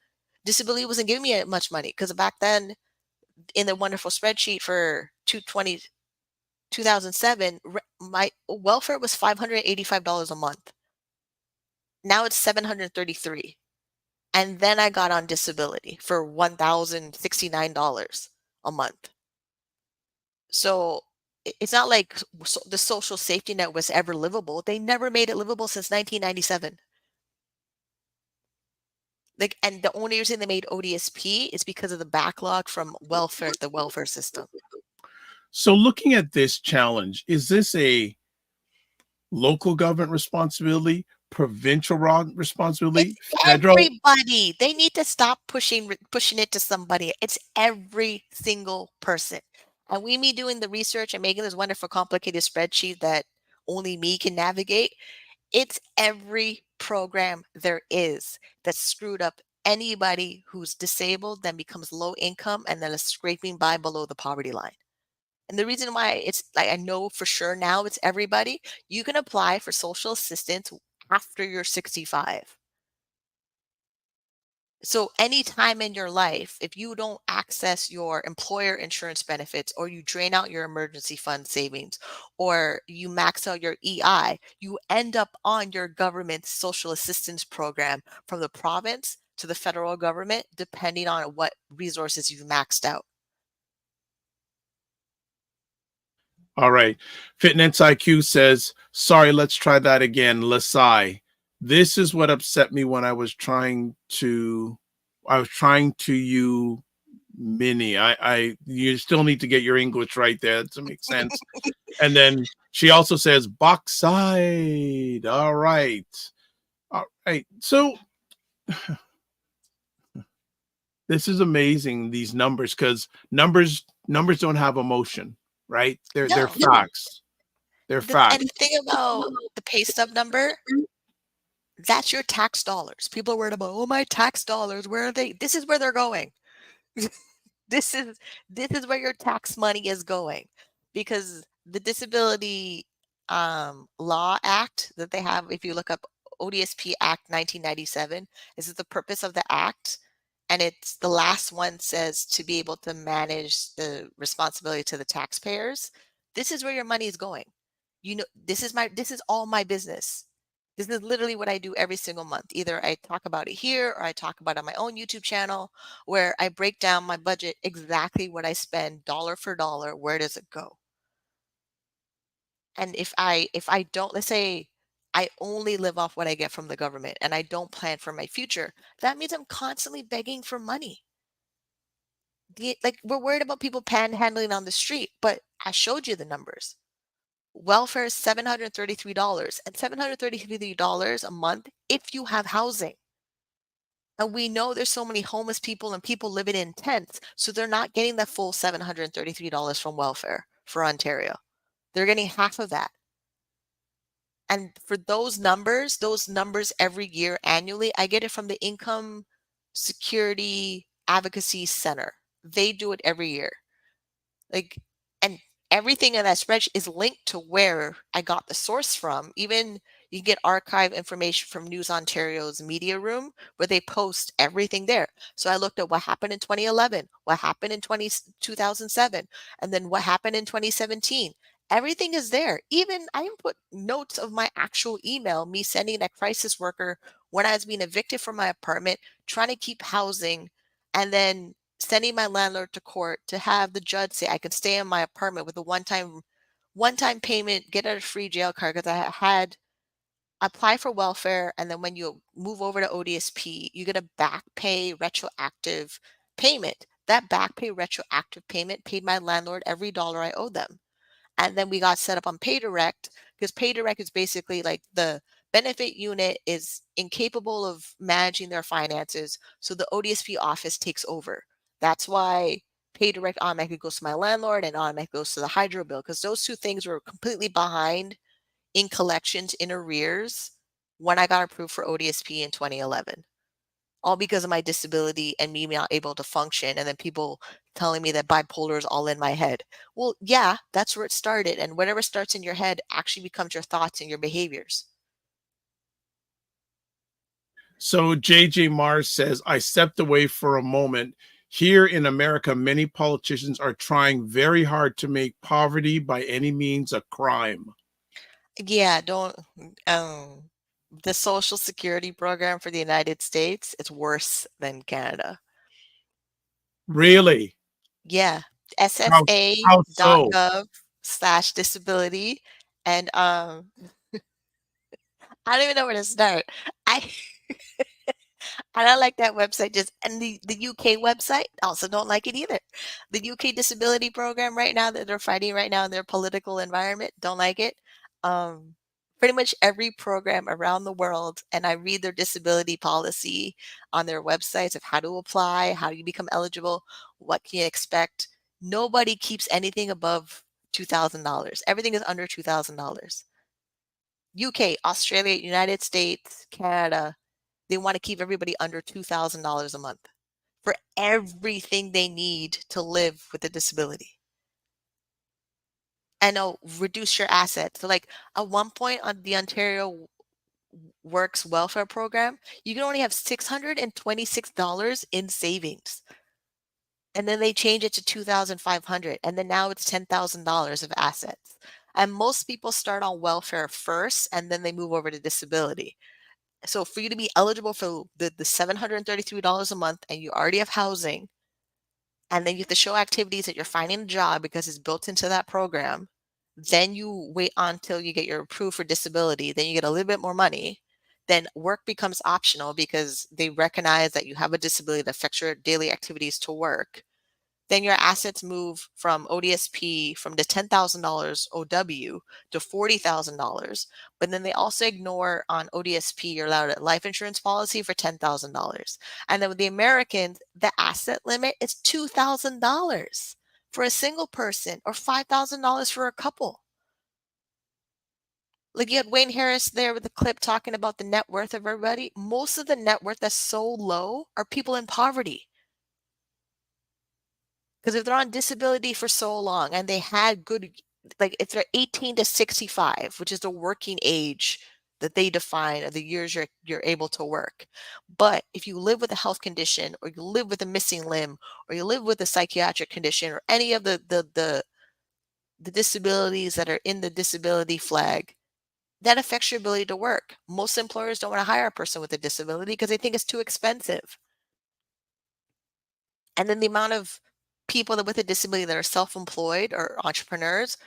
wasn't giving me much money, because back then in the wonderful spreadsheet for 2007, my welfare was $585 a month. Now it's $733. And then I got on disability for $1,069 a month. So it's not like the social safety net was ever livable. They never made it livable since 1997. Like, and the only reason they made ODSP is because of the backlog from the welfare system. So looking at this challenge, is this a local government responsibility, provincial responsibility, It's federal? everybody. They need to stop pushing it to somebody. It's every single person. And me doing the research and making this wonderful complicated spreadsheet that only me can navigate, it's every program there is that screwed up anybody who's disabled, then becomes low income, and then is scraping by below the poverty line. And the reason why it's like, I know for sure now it's everybody. You can apply for social assistance after you're 65. So any time in your life, if you don't access your employer insurance benefits, or you drain out your emergency fund savings, or you max out your EI, you end up on your government social assistance program from the province to the federal government, depending on what resources you've maxed out. All right. Fitness IQ says, sorry, let's try that again. Lasai. This is what upset me when I was trying to you, Minnie. You still need to get your English right there to make sense. And then she also says, Boxside. All right. All right. So this is amazing, these numbers, because numbers don't have emotion, right? They're facts. They're facts. And the thing about the pay stub number, that's your tax dollars. People are worried about, oh, my tax dollars, where are they? This is where they're going. This is where your tax money is going, because the Disability Law Act that they have, if you look up ODSP Act 1997, this is the purpose of the act. And it's the last one says to be able to manage the responsibility to the taxpayers. This is where your money is going. You know, this is all my business. This is literally what I do every single month. Either I talk about it here, or I talk about it on my own YouTube channel, where I break down my budget, exactly what I spend dollar for dollar, where does it go? And if I don't, let's say I only live off what I get from the government and I don't plan for my future, that means I'm constantly begging for money. Like, we're worried about people panhandling on the street, but I showed you the numbers. Welfare is $733, and $733 a month if you have housing. And we know there's so many homeless people and people living in tents, so they're not getting the full $733 from welfare for Ontario. They're getting half of that. And for those numbers every year annually, I get it from the Income Security Advocacy Center. They do it every year. Like, and everything in that spreadsheet is linked to where I got the source from. Even you can get archive information from News Ontario's media room, where they post everything there. So I looked at what happened in 2011, what happened in 2007, and then what happened in 2017. Everything is there. Even I even put notes of my actual email, me sending a crisis worker when I was being evicted from my apartment, trying to keep housing, and then sending my landlord to court to have the judge say I can stay in my apartment with a one-time payment, get a free jail card, because I had applied for welfare, and then when you move over to ODSP, you get a back pay retroactive payment. That back pay retroactive payment paid my landlord every dollar I owed them. And then we got set up on PayDirect, because PayDirect is basically like the benefit unit is incapable of managing their finances, so the ODSP office takes over. That's why PayDirect automatically goes to my landlord and automatically goes to the hydro bill, because those two things were completely behind in collections, in arrears, when I got approved for ODSP in 2011. All because of my disability and me not able to function, and then people telling me that bipolar is all in my head. Well, yeah, that's where it started. And whatever starts in your head actually becomes your thoughts and your behaviors. So JJ Mars says, I stepped away for a moment. Here in America, many politicians are trying very hard to make poverty by any means a crime. Yeah, don't the Social Security program for the United States is worse than Canada. Really? Yeah, How, how so? ssa.gov/disability. And I don't even know where to start. I I don't like that website. Just and the UK website also don't like it either. The UK disability program right now that they're fighting right now in their political environment, don't like it. Pretty much every program around the world, and I read their disability policy on their websites of how to apply, how you become eligible, what can you expect. Nobody keeps anything above $2,000. Everything is under $2,000. UK, Australia, United States, Canada, they want to keep everybody under $2,000 a month for everything they need to live with a disability. And reduce your assets. So like at one point on the Ontario Works welfare program, you can only have $626 in savings. And then they change it to $2,500, and then now it's $10,000 of assets. And most people start on welfare first, and then they move over to disability. So for you to be eligible for the $733 a month, and you already have housing, and then you have to show activities that you're finding a job because it's built into that program, then you wait until you get your approved for disability, then you get a little bit more money. Then work becomes optional because they recognize that you have a disability that affects your daily activities to work. Then your assets move from ODSP from the $10,000 OW to $40,000. But then they also ignore on ODSP, you're allowed a life insurance policy for $10,000. And then with the Americans, the asset limit is $2,000 for a single person or $5,000 for a couple. Like you had Wayne Harris there with the clip talking about the net worth of everybody. Most of the net worth that's so low are people in poverty. Because if they're on disability for so long and they had good, like if they're 18 to 65, which is the working age that they define of the years you're able to work. But if you live with a health condition, or you live with a missing limb, or you live with a psychiatric condition, or any of the disabilities that are in the disability flag, that affects your ability to work. Most employers don't want to hire a person with a disability because they think it's too expensive. And then the amount of people that with a disability that are self-employed or entrepreneurs,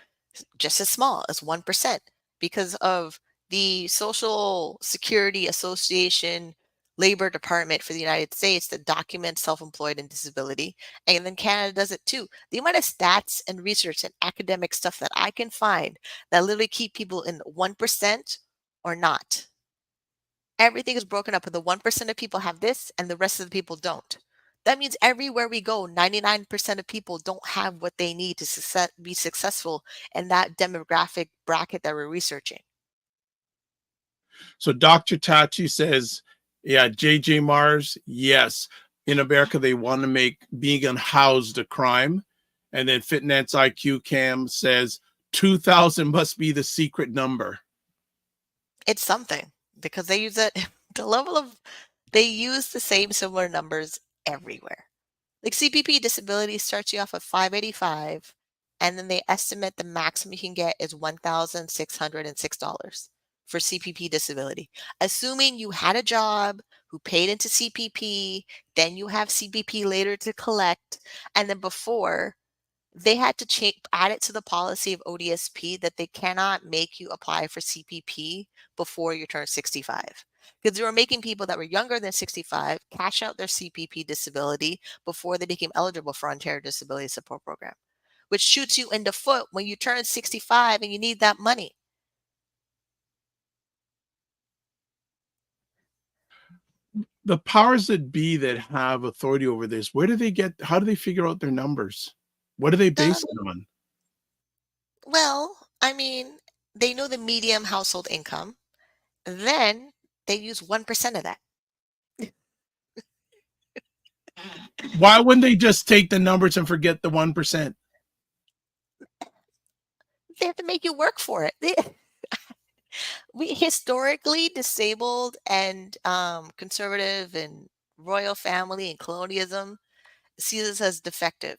just as small as 1% because of the Social Security Association Labor Department for the United States that documents self-employed and disability. And then Canada does it too. The amount of stats and research and academic stuff that I can find that literally keep people in 1% or not. Everything is broken up, and the 1% of people have this and the rest of the people don't. That means everywhere we go, 99% of people don't have what they need to be successful in that demographic bracket that we're researching. So Dr. Tachi says, yeah, JJ Mars, yes. In America, they want to make being unhoused a crime. And then Fitness IQ Cam says 2,000 must be the secret number. It's something because they use it, they use the same similar numbers everywhere. Like CPP disability starts you off at $585, and then they estimate the maximum you can get is $1,606 for CPP disability. Assuming you had a job, who paid into CPP, then you have CPP later to collect, and then before they had to add it to the policy of ODSP that they cannot make you apply for CPP before you turn 65. Because they were making people that were younger than 65 cash out their CPP disability before they became eligible for Ontario Disability Support Program, which shoots you in the foot when you turn 65 and you need that money. The powers that be that have authority over this, where do they get, how do they figure out their numbers? What do they base it on? Well, I mean, they know the median household income. Then they use 1% of that. Why wouldn't they just take the numbers and forget the 1%? They have to make you work for it. We historically disabled and conservative and royal family and colonialism sees us as defective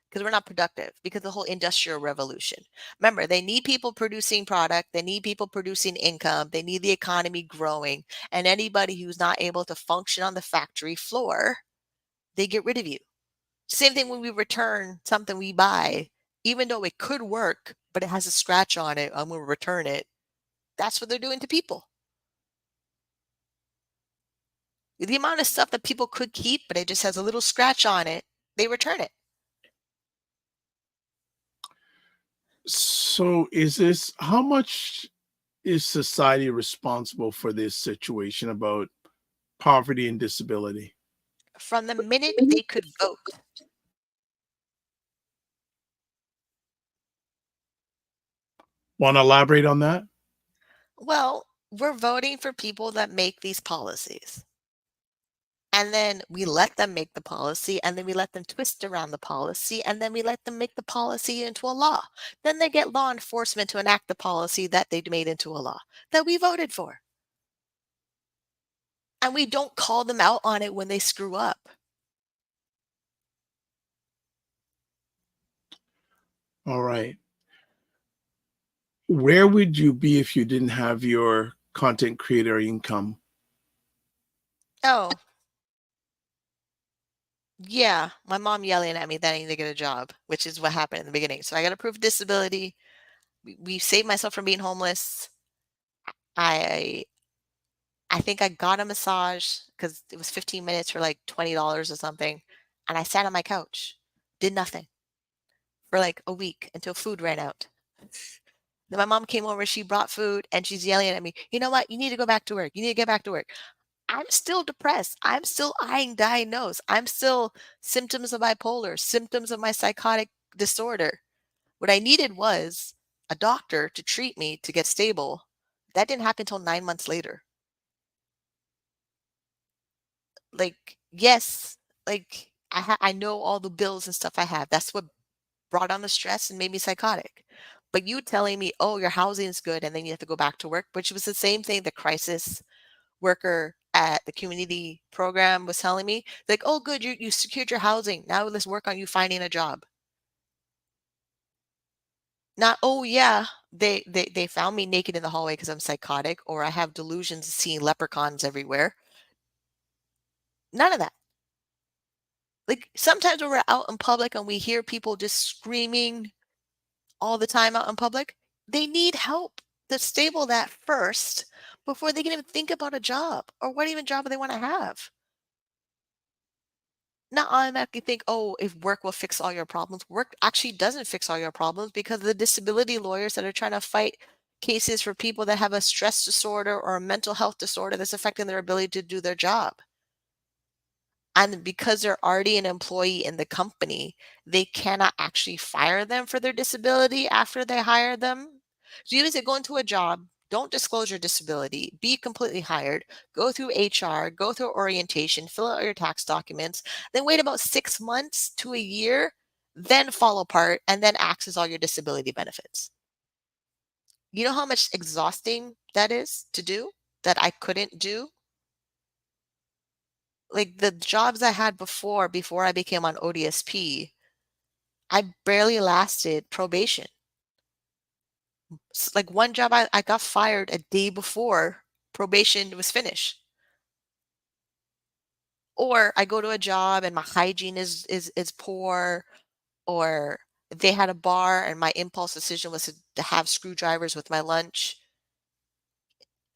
because we're not productive because of the whole industrial revolution. Remember, they need people producing product, they need people producing income, they need the economy growing, and anybody who's not able to function on the factory floor, they get rid of you. Same thing when we return something we buy, even though it could work, but it has a scratch on it, I'm going to return it. That's what they're doing to people. The amount of stuff that people could keep, but it just has a little scratch on it, they return it. So how much is society responsible for this situation about poverty and disability? From the minute they could vote. Want to elaborate on that? Well, we're voting for people that make these policies. And then we let them make the policy, and then we let them twist around the policy, and then we let them make the policy into a law. Then they get law enforcement to enact the policy that they made into a law that we voted for. And we don't call them out on it when they screw up. All right. Where would you be if you didn't have your content creator income? Oh, yeah, my mom yelling at me that I need to get a job, which is what happened in the beginning. So I got approved disability. We saved myself from being homeless. I think I got a massage because it was 15 minutes for like $20 or something. And I sat on my couch, did nothing for like a week until food ran out. Then my mom came over, she brought food, and she's yelling at me, you know what? You need to go back to work. You need to get back to work. I'm still depressed. I'm still diagnosed. I'm still symptoms of bipolar, symptoms of my psychotic disorder. What I needed was a doctor to treat me to get stable. That didn't happen until 9 months later. Like, yes, like I know all the bills and stuff I have. That's what brought on the stress and made me psychotic. But you telling me, oh, your housing is good and then you have to go back to work, which was the same thing the crisis worker at the community program was telling me. Like, oh, good, you secured your housing. Now let's work on you finding a job. Not, oh yeah, they found me naked in the hallway because I'm psychotic, or I have delusions of seeing leprechauns everywhere. None of that. Like sometimes when we're out in public and we hear people just screaming all the time out in public, they need help to stable that first before they can even think about a job or what even job they want to have. Not automatically think, oh, if work will fix all your problems. Work actually doesn't fix all your problems because the disability lawyers that are trying to fight cases for people that have a stress disorder or a mental health disorder that's affecting their ability to do their job. And because they're already an employee in the company, they cannot actually fire them for their disability after they hire them. So you need to go into a job, don't disclose your disability, be completely hired, go through HR, go through orientation, fill out your tax documents, then wait about 6 months to a year, then fall apart, and then access all your disability benefits. You know how much exhausting that is to do that I couldn't do? Like the jobs I had before I became on ODSP, I barely lasted probation. Like one job I got fired a day before probation was finished. Or I go to a job and my hygiene is poor, or they had a bar and my impulse decision was to have screwdrivers with my lunch.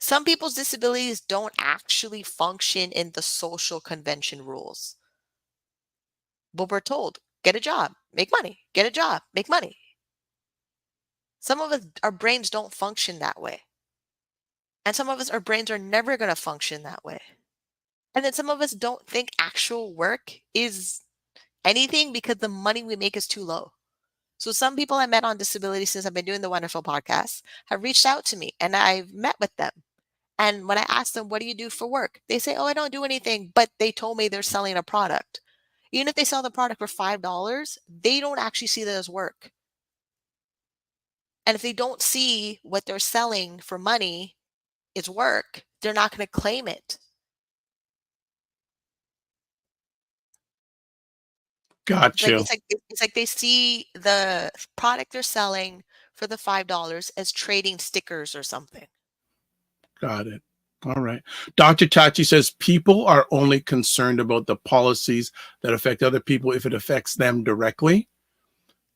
Some people's disabilities don't actually function in the social convention rules. But we're told, get a job, make money, get a job, make money. Some of us, our brains don't function that way. And some of us, our brains are never going to function that way. And then some of us don't think actual work is anything because the money we make is too low. So some people I met on disability since I've been doing the wonderful podcast have reached out to me and I've met with them. And when I ask them, what do you do for work? They say, oh, I don't do anything, but they told me they're selling a product. Even if they sell the product for $5, they don't actually see that as work. And if they don't see what they're selling for money is work, they're not going to claim it. Got you. It's like they see the product they're selling for the $5 as trading stickers or something. Got it. All right. Dr. Tachi says people are only concerned about the policies that affect other people if it affects them directly.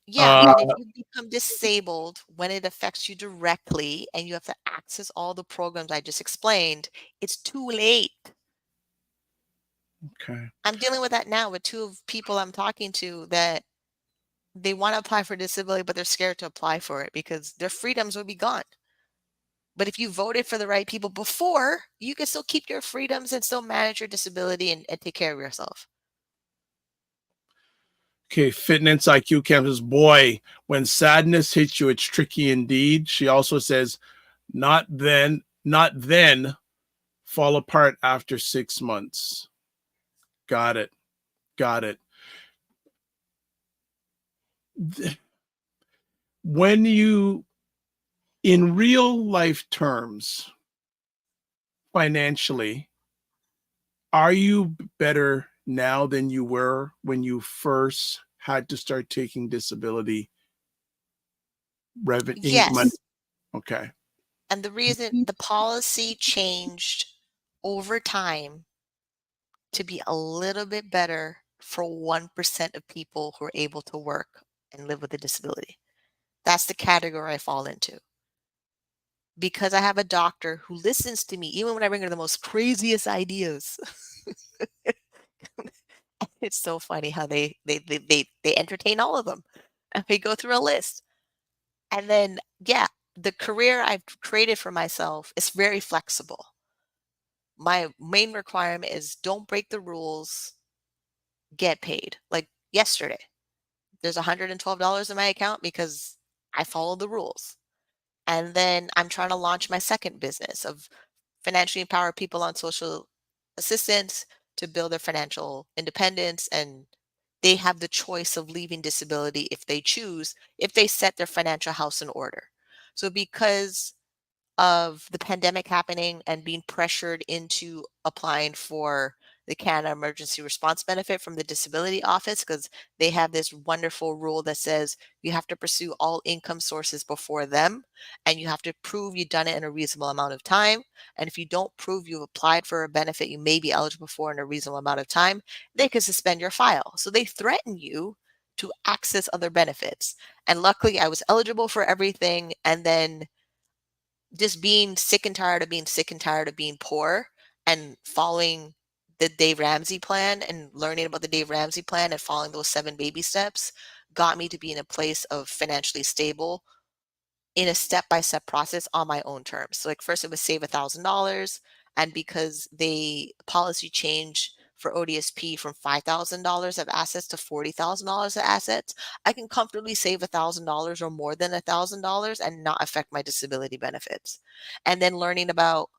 Yeah, and if you become disabled when it affects you directly and you have to access all the programs I just explained, it's too late. Okay. I'm dealing with that now with two of people I'm talking to that they want to apply for disability, but they're scared to apply for it because their freedoms will be gone. But if you voted for the right people before, you can still keep your freedoms and still manage your disability and take care of yourself. Okay, Fitness IQ Camp says, boy, when sadness hits you, it's tricky indeed. She also says, not then, fall apart after 6 months. Got it. When you, in real life terms, financially, are you better now than you were when you first had to start taking disability revenue Yes. money? Okay. And the reason the policy changed over time to be a little bit better for 1% of people who are able to work and live with a disability. That's the category I fall into. Because I have a doctor who listens to me, even when I bring her the most craziest ideas. It's so funny how they entertain all of them. And we go through a list. And then, yeah, the career I've created for myself is very flexible. My main requirement is don't break the rules, get paid. Like yesterday, there's $112 in my account because I followed the rules. And then I'm trying to launch my second business of financially empower people on social assistance to build their financial independence. And they have the choice of leaving disability if they choose, if they set their financial house in order. So because of the pandemic happening and being pressured into applying for the Canada Emergency Response Benefit from the Disability Office, because they have this wonderful rule that says you have to pursue all income sources before them, and you have to prove you've done it in a reasonable amount of time. And if you don't prove you've applied for a benefit you may be eligible for in a reasonable amount of time, they could suspend your file. So they threaten you to access other benefits. And luckily, I was eligible for everything. And then just being sick and tired of being sick and tired of being poor and following the Dave Ramsey plan and learning about the Dave Ramsey plan and following those 7 baby steps got me to be in a place of financially stable in a step-by-step process on my own terms. So like first it was save $1,000, and because the policy changed for ODSP from $5,000 of assets to $40,000 of assets, I can comfortably save $1,000 or more than $1,000 and not affect my disability benefits. And then learning about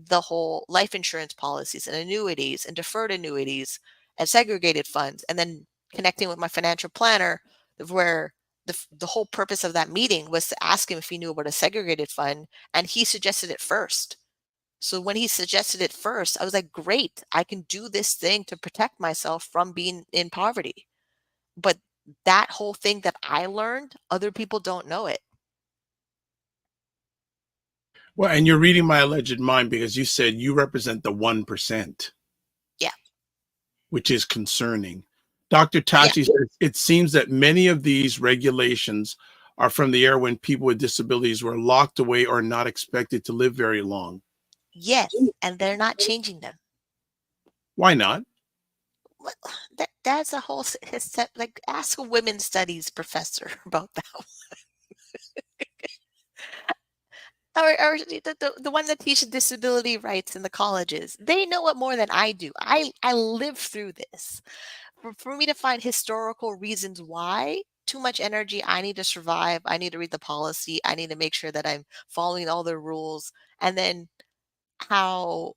the whole life insurance policies and annuities and deferred annuities and segregated funds, and then connecting with my financial planner where the whole purpose of that meeting was to ask him if he knew about a segregated fund, and he suggested it first. So when he suggested it first, I was like, great, I can do this thing to protect myself from being in poverty. But that whole thing that I learned, other people don't know it. Well, and you're reading my alleged mind because you said you represent the 1%. Yeah. Which is concerning. Dr. Tachi says it seems that many of these regulations are from the era when people with disabilities were locked away or not expected to live very long. Yes, and they're not changing them. Why not? Well, that's a whole like ask a women's studies professor about that one. Or the one that teaches disability rights in the colleges. They know it more than I do. I live through this. For me to find historical reasons why, too much energy. I need to survive. I need to read the policy. I need to make sure that I'm following all the rules. And then how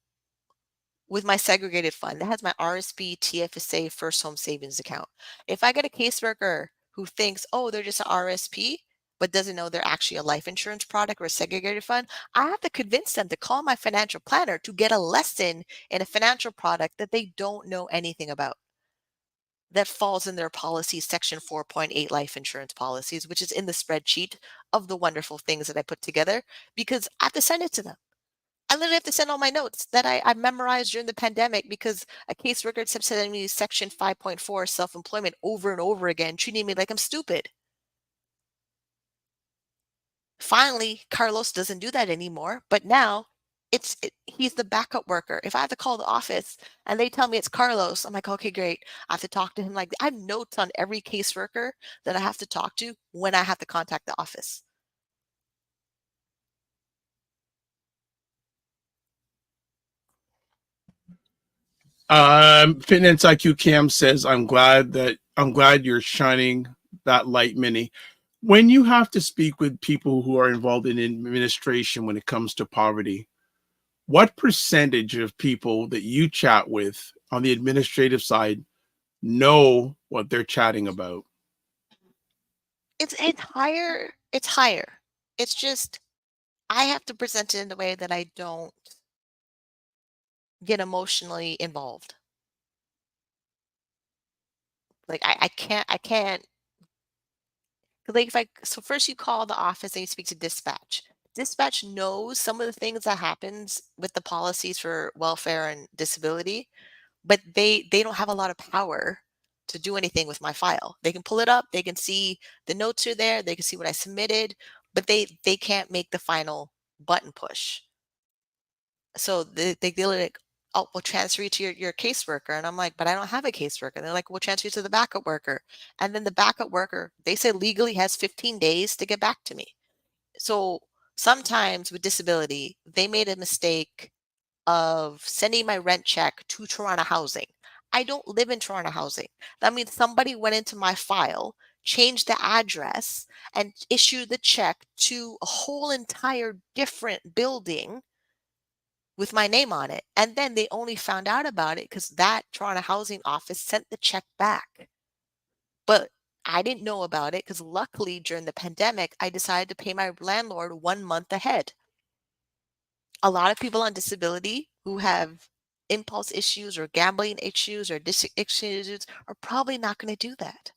with my segregated fund that has my RSP, TFSA, first home savings account. If I get a caseworker who thinks, oh, they're just an RSP, but doesn't know they're actually a life insurance product or a segregated fund, I have to convince them to call my financial planner to get a lesson in a financial product that they don't know anything about, that falls in their policy section 4.8 life insurance policies, which is in the spreadsheet of the wonderful things that I put together, because I have to send it to them. I literally have to send all my notes that I memorized during the pandemic because a caseworker kept sending me section 5.4 self-employment over and over again, treating me like I'm stupid. Finally, Carlos doesn't do that anymore, but now he's the backup worker. If I have to call the office and they tell me it's Carlos, I'm like, okay, great. I have to talk to him. Like, I have notes on every caseworker that I have to talk to when I have to contact the office. Finance IQ Cam says, I'm glad you're shining that light, Minnie. When you have to speak with people who are involved in administration when it comes to poverty, what percentage of people that you chat with on the administrative side know what they're chatting about? It's higher. It's higher. It's just I have to present it in a way that I don't get emotionally involved. Like I can't. Like so first you call the office and you speak to dispatch. Dispatch knows some of the things that happens with the policies for welfare and disability, but they don't have a lot of power to do anything with my file. They can pull it up, they can see the notes are there, they can see what I submitted, but they can't make the final button push. So they're like, oh, we'll transfer you to your caseworker. And I'm like, but I don't have a caseworker. They're like, we'll transfer you to the backup worker. And then the backup worker, they say legally has 15 days to get back to me. So sometimes with disability, they made a mistake of sending my rent check to Toronto Housing. I don't live in Toronto Housing. That means somebody went into my file, changed the address, and issued the check to a whole entire different building with my name on it. And then they only found out about it because that Toronto Housing office sent the check back. But I didn't know about it because luckily during the pandemic, I decided to pay my landlord 1 month ahead. A lot of people on disability who have impulse issues or gambling issues or addiction issues are probably not going to do that.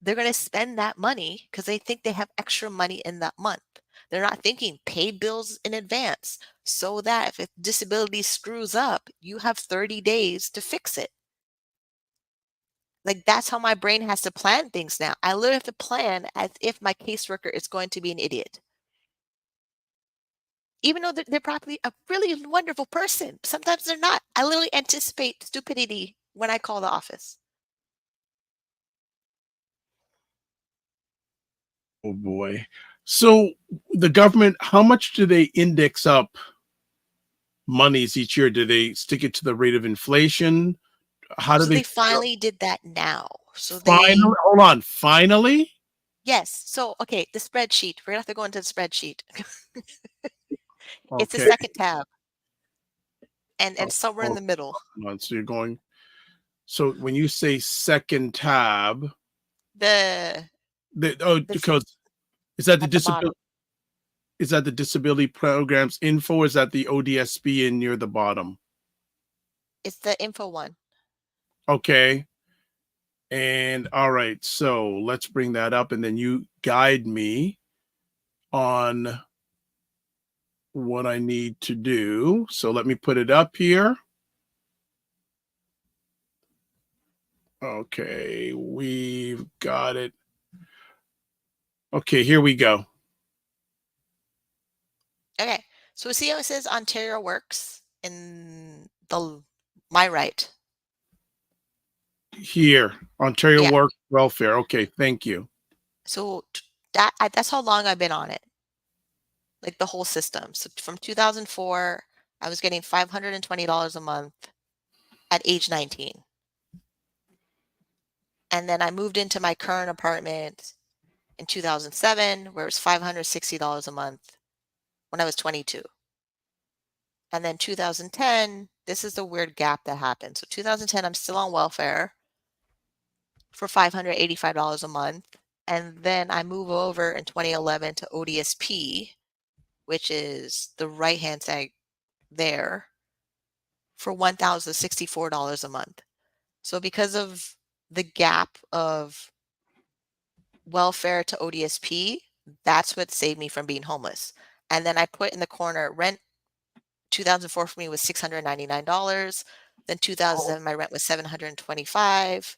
They're going to spend that money because they think they have extra money in that month. They're not thinking pay bills in advance so that if disability screws up, you have 30 days to fix it. Like that's how my brain has to plan things now. I literally have to plan as if my caseworker is going to be an idiot. Even though they're probably a really wonderful person, sometimes they're not. I literally anticipate stupidity when I call the office. Oh boy. So the government, how much do they index up monies each year? Do they stick it to the rate of inflation? How do So they finally did that now. So finally, hold on, finally? yes. So, okay, the spreadsheet. We're gonna have to go into the spreadsheet. It's the Okay. second tab. And somewhere in the middle. So you're going, so when you say second tab, because is that the disability? Is that the disability programs info? Or is that the ODSP in near the bottom? It's the info one. Okay. And all right, so let's bring that up and then you guide me on what I need to do. So let me put it up here. Okay, we've got it. Okay, here we go. Okay, so see how it says Ontario Works in my right? Here, Ontario Work Welfare. Okay, thank you. So that's how long I've been on it. Like the whole system. So from 2004, I was getting $520 a month at age 19. And then I moved into my current apartment in 2007, where it was $560 a month when I was 22. And then 2010, this is the weird gap that happened. So 2010, I'm still on welfare for $585 a month. And then I move over in 2011 to ODSP, which is the right-hand side there, for $1,064 a month. So because of the gap of welfare to ODSP, that's what saved me from being homeless. And then I put in the corner rent. 2004 for me was $699. Then 2007, my rent was $725.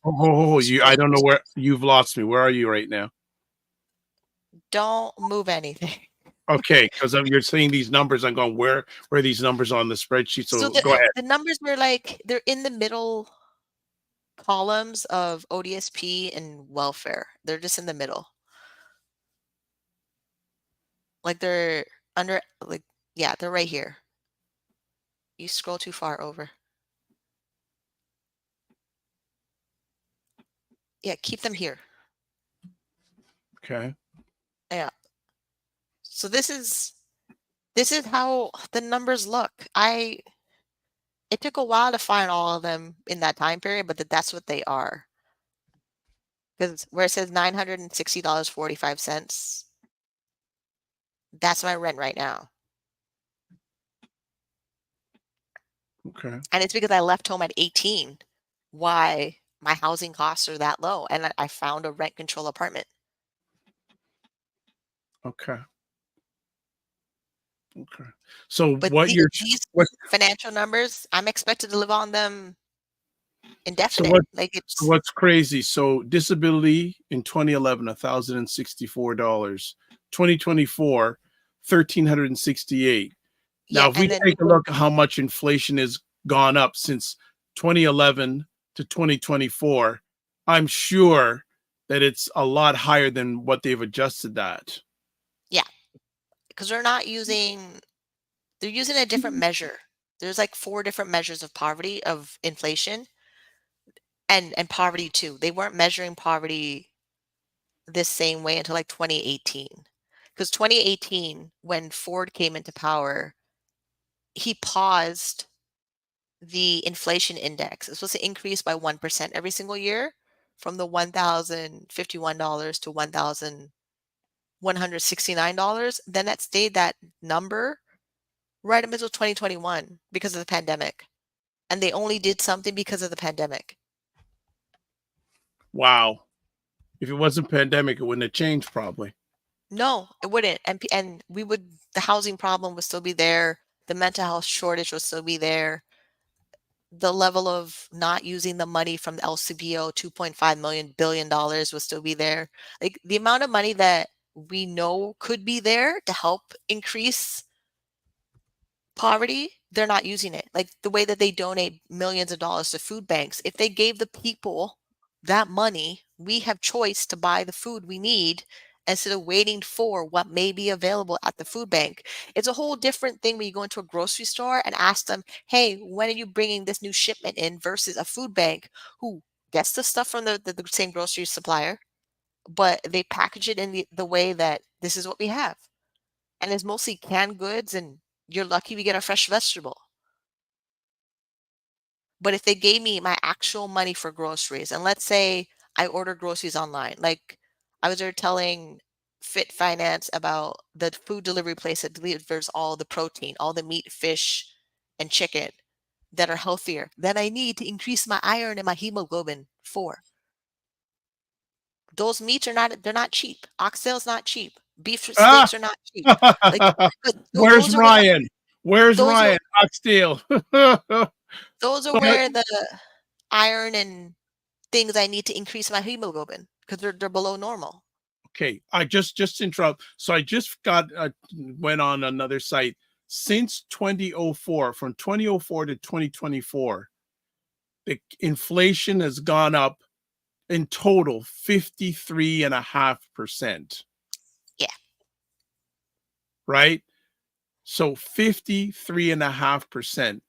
I don't know where you've lost me. Where are you right now? Don't move anything. Okay, because you're saying these numbers. I'm going, where are these numbers on the spreadsheet? So go ahead. The numbers were like, they're in the middle columns of ODSP and welfare. They're just in the middle. Like they're under, like, yeah, they're right here. You scroll too far over. Yeah, keep them here. Okay. Yeah. So this is how the numbers look. It took a while to find all of them in that time period, but that's what they are. Because where it says $960.45, that's my rent right now. Okay. And it's because I left home at 18. Why my housing costs are that low. And I found a rent control apartment. Okay. Okay. So But these financial numbers, I'm expected to live on them indefinite. So what's crazy? So disability in 2011, $1,064. 2024, $1,368. Now, if we take a look at how much inflation has gone up since 2011 to 2024, I'm sure that it's a lot higher than what they've adjusted that. Yeah, because they're using a different measure. There's like 4 different measures of poverty, of inflation, and poverty too. They weren't measuring poverty this same way until like 2018. Because 2018, when Ford came into power, he paused the inflation index. It's supposed to increase by 1% every single year, from the $1,051 to $1,169. Then that stayed that number right up until 2021 because of the pandemic. And they only did something because of the pandemic. Wow. If it wasn't pandemic, it wouldn't have changed probably. No, it wouldn't. And the housing problem would still be there. The mental health shortage would still be there. The level of not using the money from the LCBO, $2.5 billion will still be there. Like the amount of money that we know could be there to help increase poverty, they're not using it. Like the way that they donate millions of dollars to food banks. If they gave the people that money, we have choice to buy the food we need instead of waiting for what may be available at the food bank. It's a whole different thing when you go into a grocery store and ask them, hey, when are you bringing this new shipment in, versus a food bank who gets the stuff from the same grocery supplier, but they package it in the way that this is what we have. And it's mostly canned goods, and you're lucky we get a fresh vegetable. But if they gave me my actual money for groceries, and let's say I order groceries online, like I was there telling Fit Finance about the food delivery place that delivers all the protein, all the meat, fish, and chicken that are healthier, then I need to increase my iron and my hemoglobin for. Those meats they're not cheap. Oxtail's not cheap. Beef steaks are not cheap. Where's Ryan? Where's Ryan? Oxtail. Those are where the iron and things I need to increase my hemoglobin, because they're below normal. Okay, I just interrupt. So I just went on another site. Since 2004, from 2004 to 2024, the inflation has gone up in total 53.5%. Yeah. Right? So 53.5%.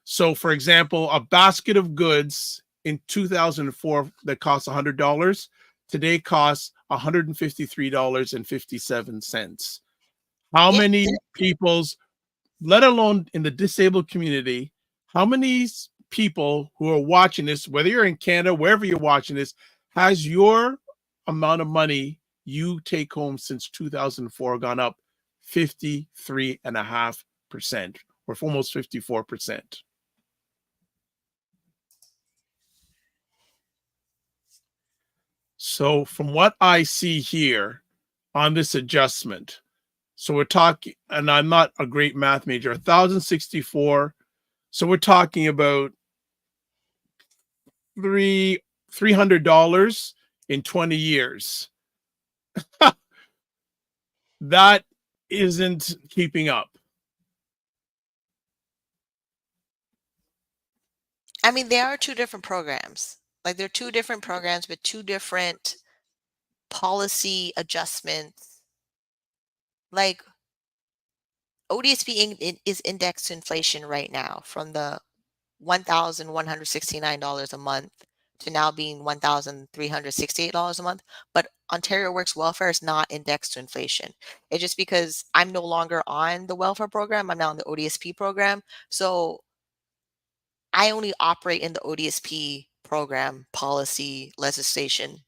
So, for example, a basket of goods in 2004 that cost $100 today costs $153.57. How many people's, let alone in the disabled community, how many people who are watching this, whether you're in Canada, wherever you're watching this, has your amount of money you take home since 2004 gone up 53.5%, or almost 54%. So from what I see here on this adjustment, so we're talking, and I'm not a great math major, 1,064. So we're talking about $300 in 20 years. That isn't keeping up. I mean, they are two different programs. Like they're two different programs with two different policy adjustments. Like ODSP is indexed to inflation right now from the $1,169 a month to now being $1,368 a month. But Ontario Works Welfare is not indexed to inflation. It's just because I'm no longer on the welfare program. I'm now on the ODSP program. So I only operate in the ODSP program policy legislation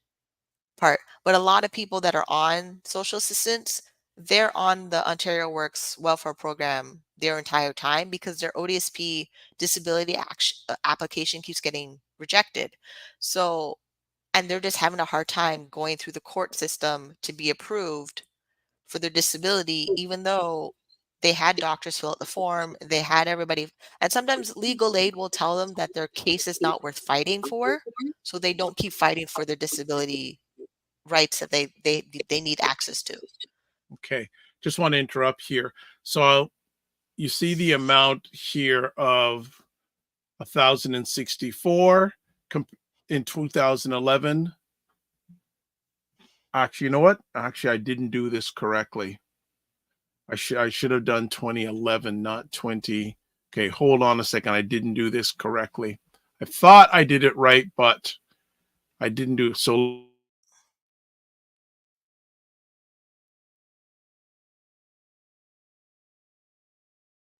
part. But a lot of people that are on social assistance, they're on the Ontario Works welfare program their entire time because their ODSP disability application keeps getting rejected. So, and they're just having a hard time going through the court system to be approved for their disability, even though they had doctors fill out the form, they had everybody, and sometimes legal aid will tell them that their case is not worth fighting for, so they don't keep fighting for their disability rights that they need access to. Okay, just want to interrupt here. So you see the amount here of 1,064 in 2011. Actually, you know what? Actually, I didn't do this correctly. I should have done 2011, not 20. Okay, hold on a second. I didn't do this correctly. I thought I did it right, but I didn't do it. So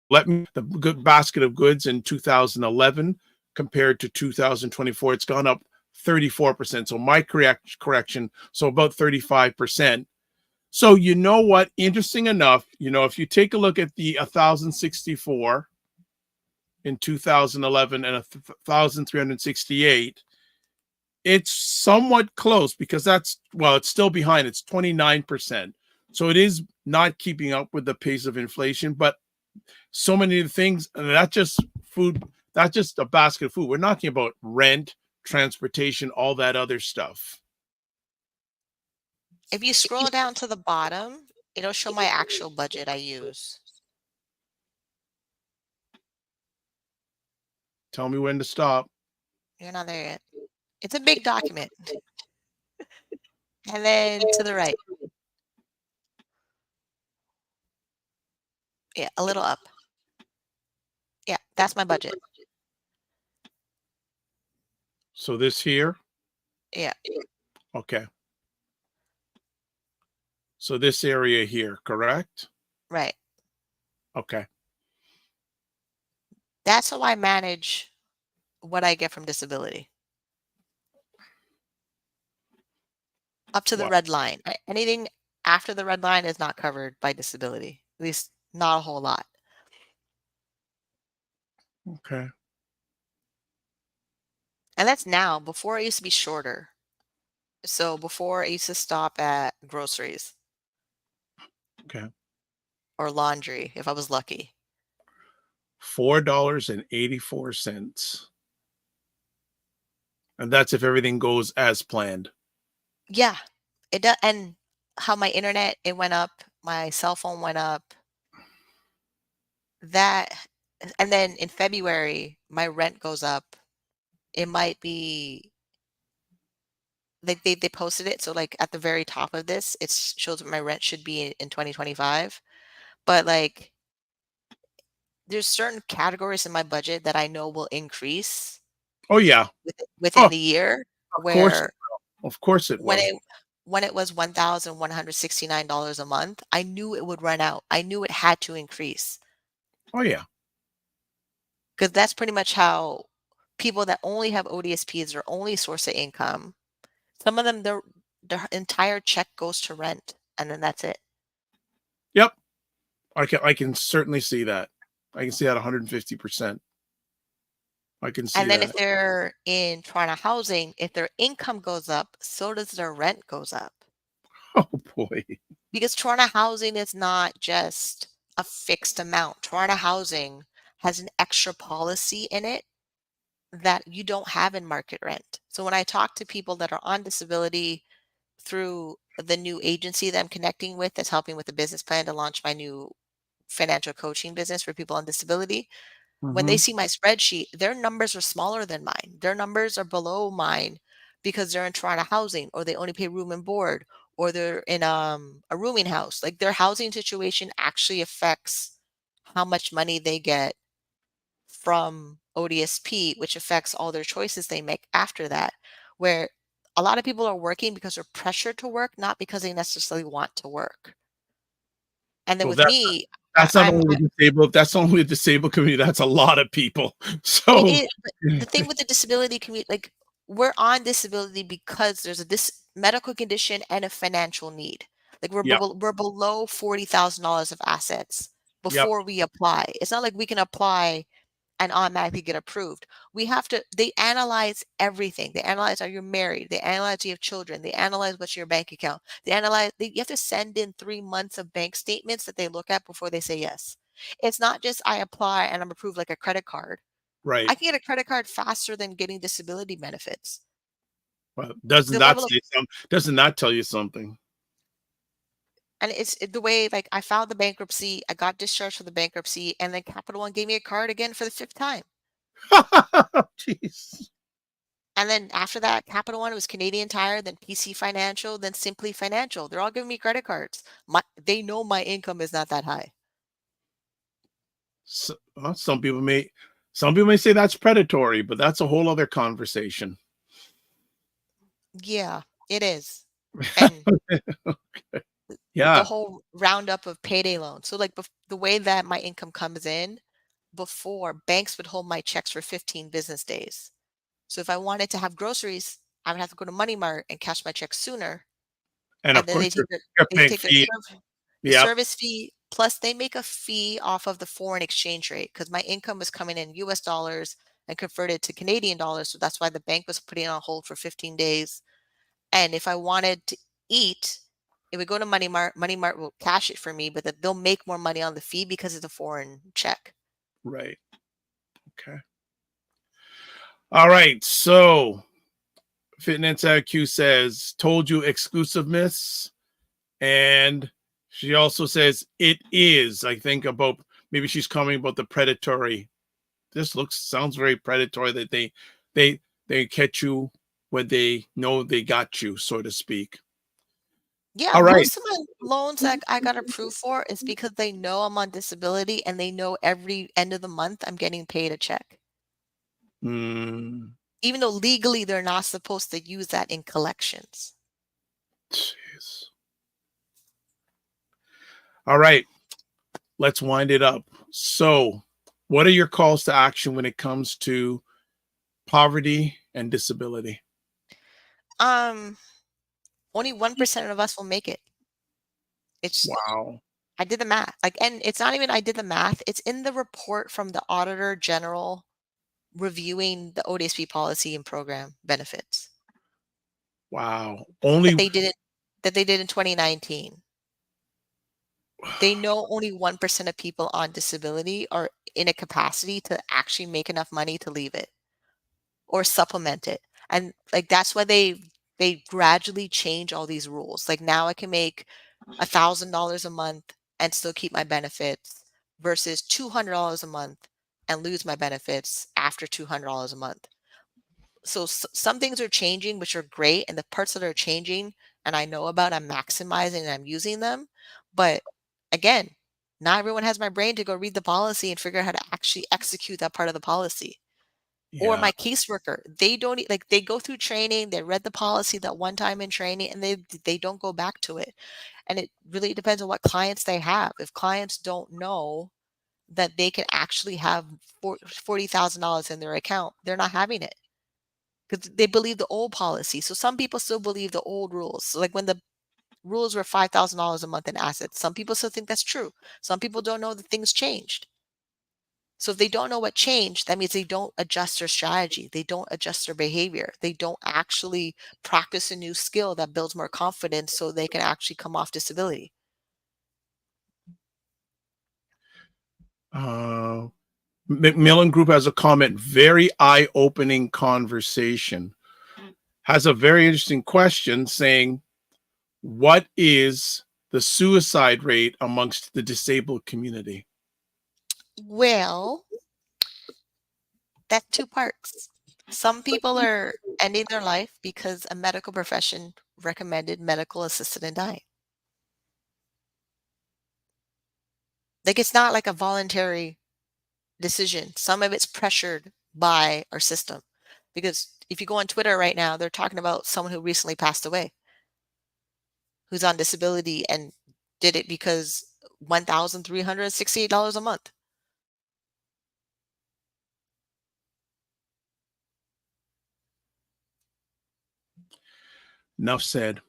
let me, the good basket of goods in 2011 compared to 2024, it's gone up 34%. So my correction, so about 35%. So you know what? Interesting enough, if you take a look at the 1,064 in 2011 and 1,368, it's somewhat close because it's still behind. It's 29%. So it is not keeping up with the pace of inflation, but so many things, and that's just food, that's just a basket of food. We're talking about rent, transportation, all that other stuff. If you scroll down to the bottom, it'll show my actual budget I use. Tell me when to stop. You're not there yet. It's a big document. And then to the right. Yeah, a little up. Yeah, that's my budget. So this here? Yeah. Okay. So this area here, correct? Right. Okay. That's how I manage what I get from disability. Up to the red line. Anything after the red line is not covered by disability. At least not a whole lot. Okay. And that's now. Before it used to be shorter. So before I used to stop at groceries. Okay. Or laundry if I was lucky. $4.84. And that's if everything goes as planned. Yeah, it does. And how my internet, it went up, my cell phone went up. That, and then in February, my rent goes up. It might be like they posted it. So like at the very top of this, it shows what my rent should be in 2025. But like there's certain categories in my budget that I know will increase. Oh yeah. Within the year, where of course it will. When it was $1,169 a month, I knew it would run out. I knew it had to increase. Oh yeah. Because that's pretty much how people that only have ODSP as their only source of income. Some of them their entire check goes to rent, and then that's it. Yep. I can certainly see that. I can see that 150%. I can see And then if that. they're in Toronto housing, if their income goes up, so does their rent goes up. Oh boy. Because Toronto housing is not just a fixed amount. Toronto housing has an extra policy in it that you don't have in market rent. So when I talk to people that are on disability through the new agency that I'm connecting with that's helping with the business plan to launch my new financial coaching business for people on disability, when they Mhm. see my spreadsheet, their numbers are smaller than mine. Their numbers are below mine because they're in Toronto housing, or they only pay room and board, or they're in a rooming house. Like their housing situation actually affects how much money they get from ODSP, which affects all their choices they make after that. Where a lot of people are working because they're pressured to work, not because they necessarily want to work. And then Well, with me, that's not only the disabled. That's not only the disabled community. That's a lot of people. So But the thing with the disability community, like we're on disability because there's a medical condition and a financial need. Like yep, we're below $40,000 of assets yep, before we apply. It's not like we can apply and automatically get approved. We have to, they analyze everything. They analyze, are you married? They analyze, do you have children? They analyze what's your bank account. They analyze, you have to send in 3 months of bank statements that they look at before they say yes. It's not just I apply and I'm approved like a credit card. right. I can get a credit card faster than getting disability benefits. Well, doesn't The that level of, say some? Doesn't that tell you something? and the way, like I filed the bankruptcy, I got discharged from the bankruptcy, and then Capital One gave me a card again for the 5th time. Jeez. And then after that, Capital One was Canadian Tire, then PC Financial, then Simply Financial. They're all giving me credit cards. They know my income is not that high. So, well, some people may say that's predatory, but that's a whole other conversation. Yeah, it is. And the Yeah, whole roundup of payday loans. So like the way that my income comes in, before banks would hold my checks for 15 business days. So if I wanted to have groceries, I would have to go to Money Mart and cash my check sooner. and And of then course you're they paying take fee. the Yep, service fee, plus they make a fee off of the foreign exchange rate because my income was coming in US dollars and converted to Canadian dollars. So that's why the bank was putting it on hold for 15 days. And if I wanted to eat, it would go to Money Mart. Money Mart will cash it for me, but they'll make more money on the fee because it's a foreign check. right. Okay. All right. So Fitness IQ says, told you exclusiveness. And she also says it is. I think about maybe she's coming about the predatory. This sounds very predatory that they catch you when they know they got you, so to speak. Yeah, All right. most of my loans that I got approved for is because they know I'm on disability and they know every end of the month I'm getting paid a check. Mm, Even though legally they're not supposed to use that in collections. jeez. All right. Let's wind it up. So, what are your calls to action when it comes to poverty and disability? Only 1% of us will make it. It's Wow. I did the math. Like, and it's not even I did the math. It's in the report from the Auditor General reviewing the ODSP policy and program benefits Wow. that Only they did it that they did in 2019. They know only 1% of people on disability are in a capacity to actually make enough money to leave it or supplement it. And like that's why they gradually change all these rules. Like now I can make $1,000 a month and still keep my benefits versus $200 a month and lose my benefits after $200 a month. So some things are changing, which are great, and the parts that are changing and I know about, I'm maximizing and I'm using them. But again, not everyone has my brain to go read the policy and figure out how to actually execute that part of the policy. Or yeah. my caseworker, they don't like they go through training, they read the policy that one time in training, and they don't go back to it. And it really depends on what clients they have. If clients don't know that they can actually have $40,000 in their account, they're not having it. because they believe the old policy. So some people still believe the old rules. So like when the rules were $5,000 a month in assets, some people still think that's true. Some people don't know that things changed. So if they don't know what changed, that means they don't adjust their strategy. They don't adjust their behavior. They don't actually practice a new skill that builds more confidence so they can actually come off disability. Macmillan Group has a comment, very eye-opening conversation. Has a very interesting question saying, what is the suicide rate amongst the disabled community? Well, that's two parts. Some people are ending their life because a medical profession recommended medical assisted in dying. Like it's not like a voluntary decision. Some of it's pressured by our system. Because if you go on Twitter right now, they're talking about someone who recently passed away, who's on disability and did it because $1,368 a month. Enough said.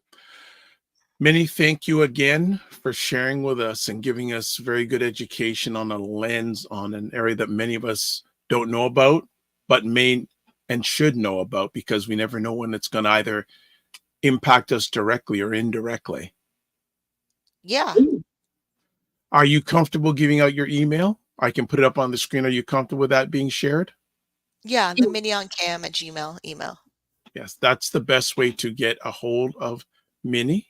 Minnie, thank you again for sharing with us and giving us very good education on a lens on an area that many of us don't know about, but may and should know about, because we never know when it's going to either impact us directly or indirectly. Yeah. Are you comfortable giving out your email? I can put it up on the screen. Are you comfortable with that being shared? Yeah, the minnieoncam@gmail email. Yes, that's the best way to get a hold of Minnie.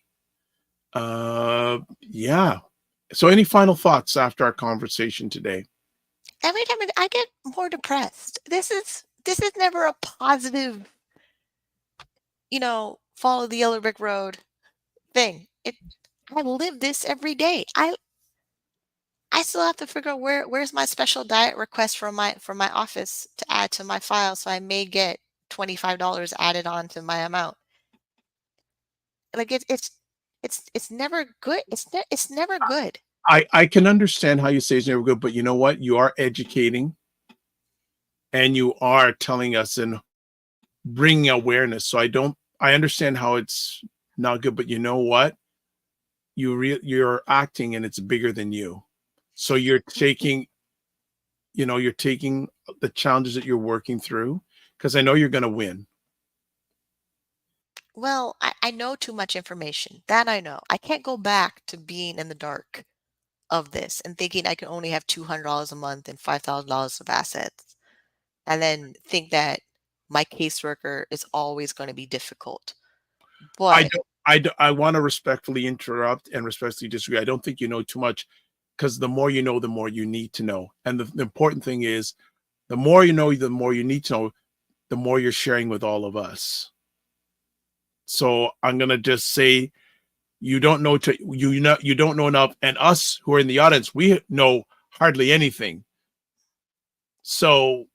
Yeah. So any final thoughts after our conversation today? Every time I get more depressed. This is never a positive, follow the yellow brick road thing. I live this every day. I still have to figure out where's my special diet request from my office to add to my file, so I may get $25 added on to my amount. Like it's never good. It's never good. I can understand how you say it's never good, but you know what? You are educating and you are telling us and bringing awareness. So I understand how it's not good, but you know what? You're acting and it's bigger than you. So you're taking the challenges that you're working through, because I know you're going to win. Well, I know too much information. That I know. I can't go back to being in the dark of this and thinking I can only have $200 a month and $5,000 of assets, and then think that my caseworker is always going to be difficult. But I want to respectfully interrupt and respectfully disagree. I don't think you know too much, because the more you know, the more you need to know. And the important thing is, the more you know, the more you need to know, the more you're sharing with all of us. So I'm going to just say, you don't know enough, and us who are in the audience, we know hardly anything. So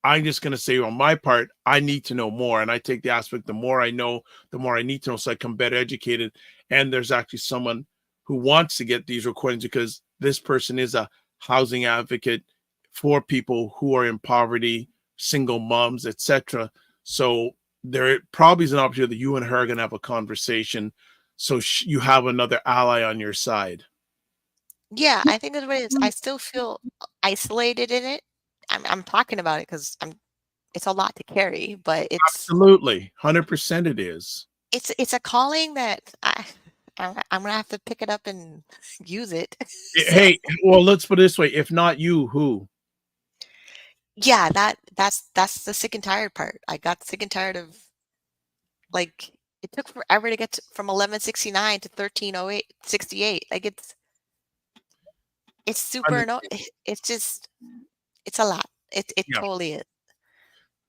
I'm just going to say, on my part, I need to know more, and I take the aspect, the more I know, the more I need to know, so I come better educated. And there's actually someone who wants to get these recordings, because this person is a housing advocate for people who are in poverty, single moms, etc. So there probably is an opportunity that you and her are going to have a conversation, so you have another ally on your side. yeah, I think that's what it is. I still feel isolated in it. I'm talking about it because it's a lot to carry, but Absolutely, 100% it is. It's a calling that I'm gonna have to pick it up and use it. Hey, well, let's put it this way: if not you, who? Yeah, that's the sick and tired part. I got sick and tired of, like, it took forever to get from 1169 to 1308 Like it's super it's a lot. It Yeah. totally is.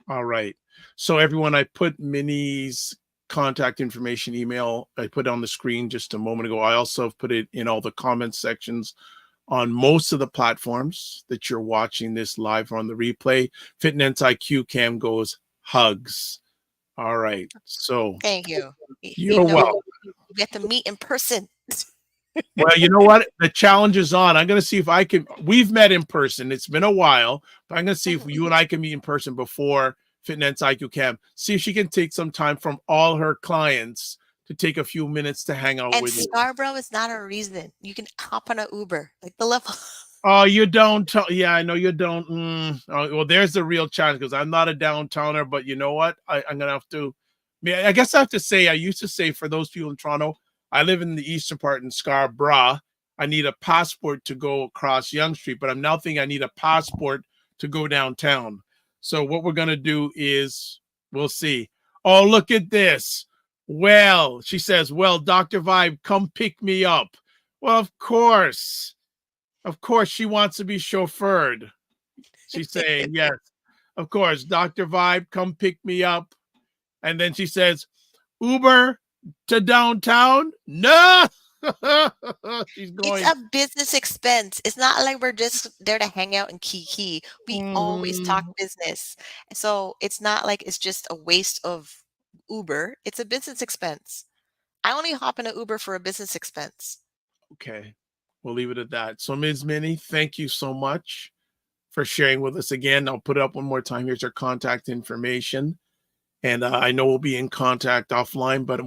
All right. So everyone, I put Minnie's contact information, email, I put on the screen just a moment ago. I also have put it in all the comment sections on most of the platforms that you're watching this live or on the replay. Fitness IQ Cam goes hugs. All right. So Thank you. You're welcome. You get to meet in person. Well, you know what? The challenge is on. I'm going to see if I can. We've met in person. It's been a while, but I'm going to see if you and I can meet in person before Fitness IQ Cam. See if she can take some time from all her clients to take a few minutes to hang out And with you. Scarborough is not a reason. You can hop on an Uber, like the level. Oh, you don't. Yeah, I know you don't. Oh, well, there's the real challenge because I'm not a downtowner, but you know what? I'm going to have to. I guess I have to say, I used to say for those people in Toronto, I live in the eastern part in Scarborough. I need a passport to go across Yonge Street, but I'm now thinking I need a passport to go downtown. So what we're going to do is we'll see. Oh, look at this. Well, she says, well, Dr. Vibe, come pick me up. Well, of course. Of course, she wants to be chauffeured. She's saying, yes, of course, Dr. Vibe, come pick me up. And then she says, Uber to downtown? No. She's going. It's a business expense. It's not like we're just there to hang out and kiki. We always talk business. So it's not like it's just a waste of Uber. It's a business expense. I only hop in an Uber for a business expense. Okay. We'll leave it at that. So, Ms. Minnie, thank you so much for sharing with us again. I'll put it up one more time. Here's our contact information. And I know we'll be in contact offline, but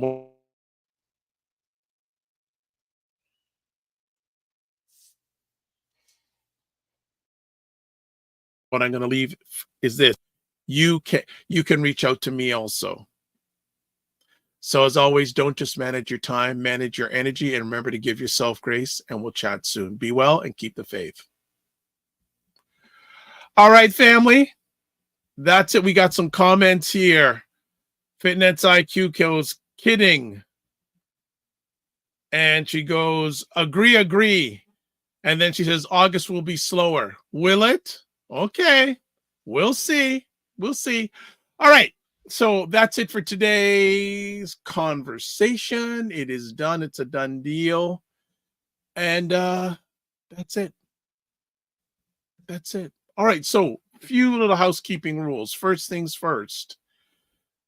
what I'm going to leave is this. You can reach out to me also. So as always, don't just manage your time, manage your energy, and remember to give yourself grace, and we'll chat soon. Be well and keep the faith. All right, family. That's it. We got some comments here. Fitness IQ goes, kidding. And she goes, agree. And then she says, August will be slower. Will it? Okay. We'll see. All right. So that's it for today's conversation. It is done. It's a done deal. And that's it. All right. So a few little housekeeping rules. First things first.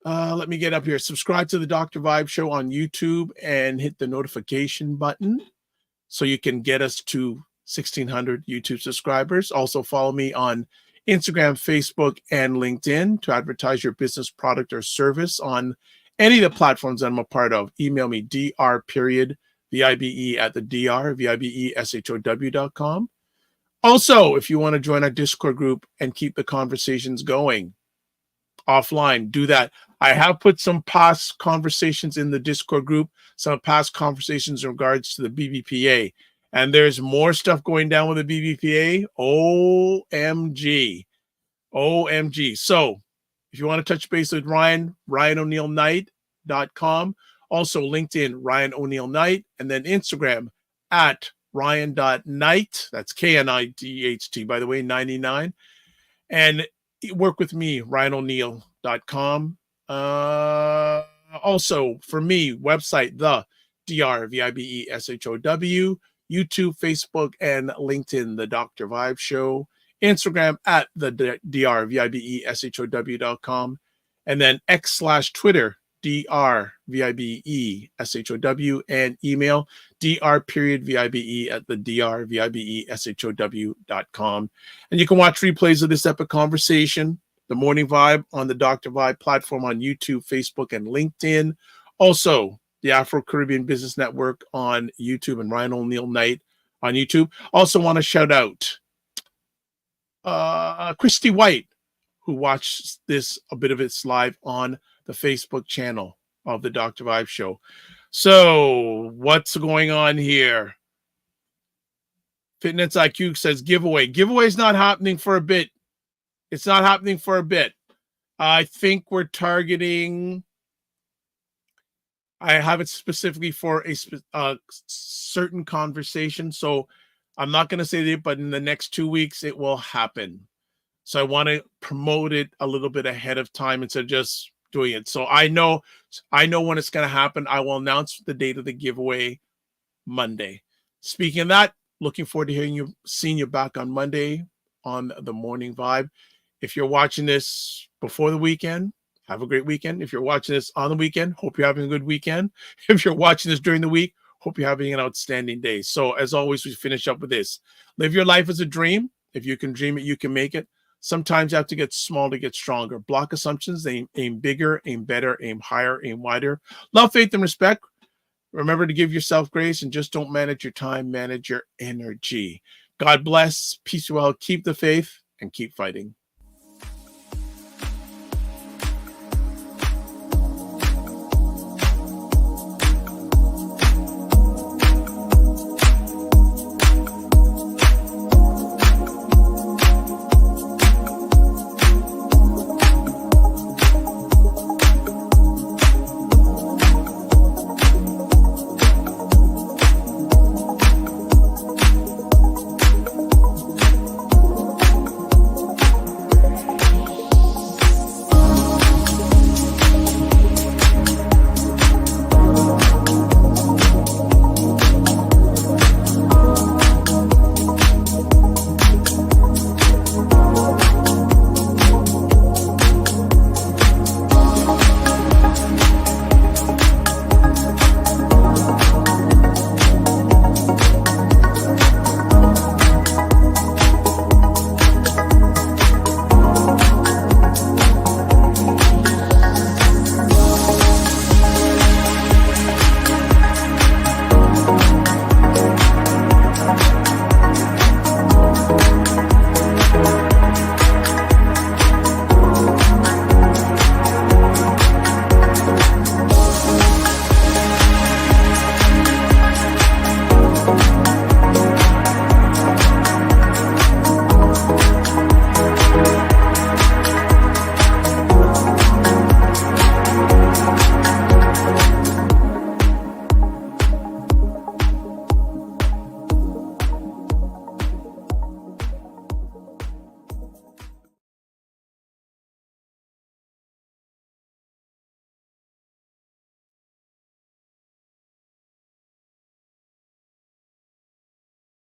Let me get up here. Subscribe to the Dr. Vibe Show on YouTube and hit the notification button so you can get us to 1,600 YouTube subscribers. Also follow me on Instagram, Facebook, and LinkedIn to advertise your business, product, or service on any of the platforms I'm a part of. Email me dr.vibe@vibeshow.com. Also, if you want to join our Discord group and keep the conversations going offline, do that. I have put some past conversations in the Discord group, some past conversations in regards to the BBPA. And there's more stuff going down with the BBPA. OMG. So if you want to touch base with Ryan, RyanOneilKnight.com. Also LinkedIn, Ryan Oneil Knight. And then Instagram at Ryan.Knight. That's KNIGHT, by the way, 99. And work with me, RyanOneil.com. Also, for me, website, the DRVIBESHOW. YouTube, Facebook, and LinkedIn, The Dr. Vibe Show. Instagram at the DRVIBESHOW.com. And then X/Twitter, DRVIBESHOW. And email dr.vibe@the DRVIBESHOW.com. And you can watch replays of this epic conversation, The Morning Vibe, on the Dr. Vibe platform on YouTube, Facebook, and LinkedIn. Also, the Afro Caribbean Business Network on YouTube and Ryan Oneil Knight on YouTube. Also want to shout out Christy White, who watched a bit of it's live on the Facebook channel of the Dr. Vibe Show. So what's going on here? Fitness IQ says giveaway. Giveaway is not happening for a bit. It's not happening for a bit. I think we're targeting... I have it specifically for a certain conversation. So I'm not going to say that, but in the next 2 weeks, it will happen. So I want to promote it a little bit ahead of time instead of just doing it. So I know when it's going to happen. I will announce the date of the giveaway Monday. Speaking of that, looking forward to seeing you back on Monday on The Morning Vibe. If you're watching this before the weekend, have a great weekend. If you're watching this on the weekend, hope you're having a good weekend. If you're watching this during the week, hope you're having an outstanding day. So as always, we finish up with this. Live your life as a dream. If you can dream it, you can make it. Sometimes you have to get small to get stronger. Block assumptions, aim bigger, aim better, aim higher, aim wider. Love, faith, and respect. Remember to give yourself grace and just don't manage your time, manage your energy. God bless, peace, well, keep the faith, and keep fighting.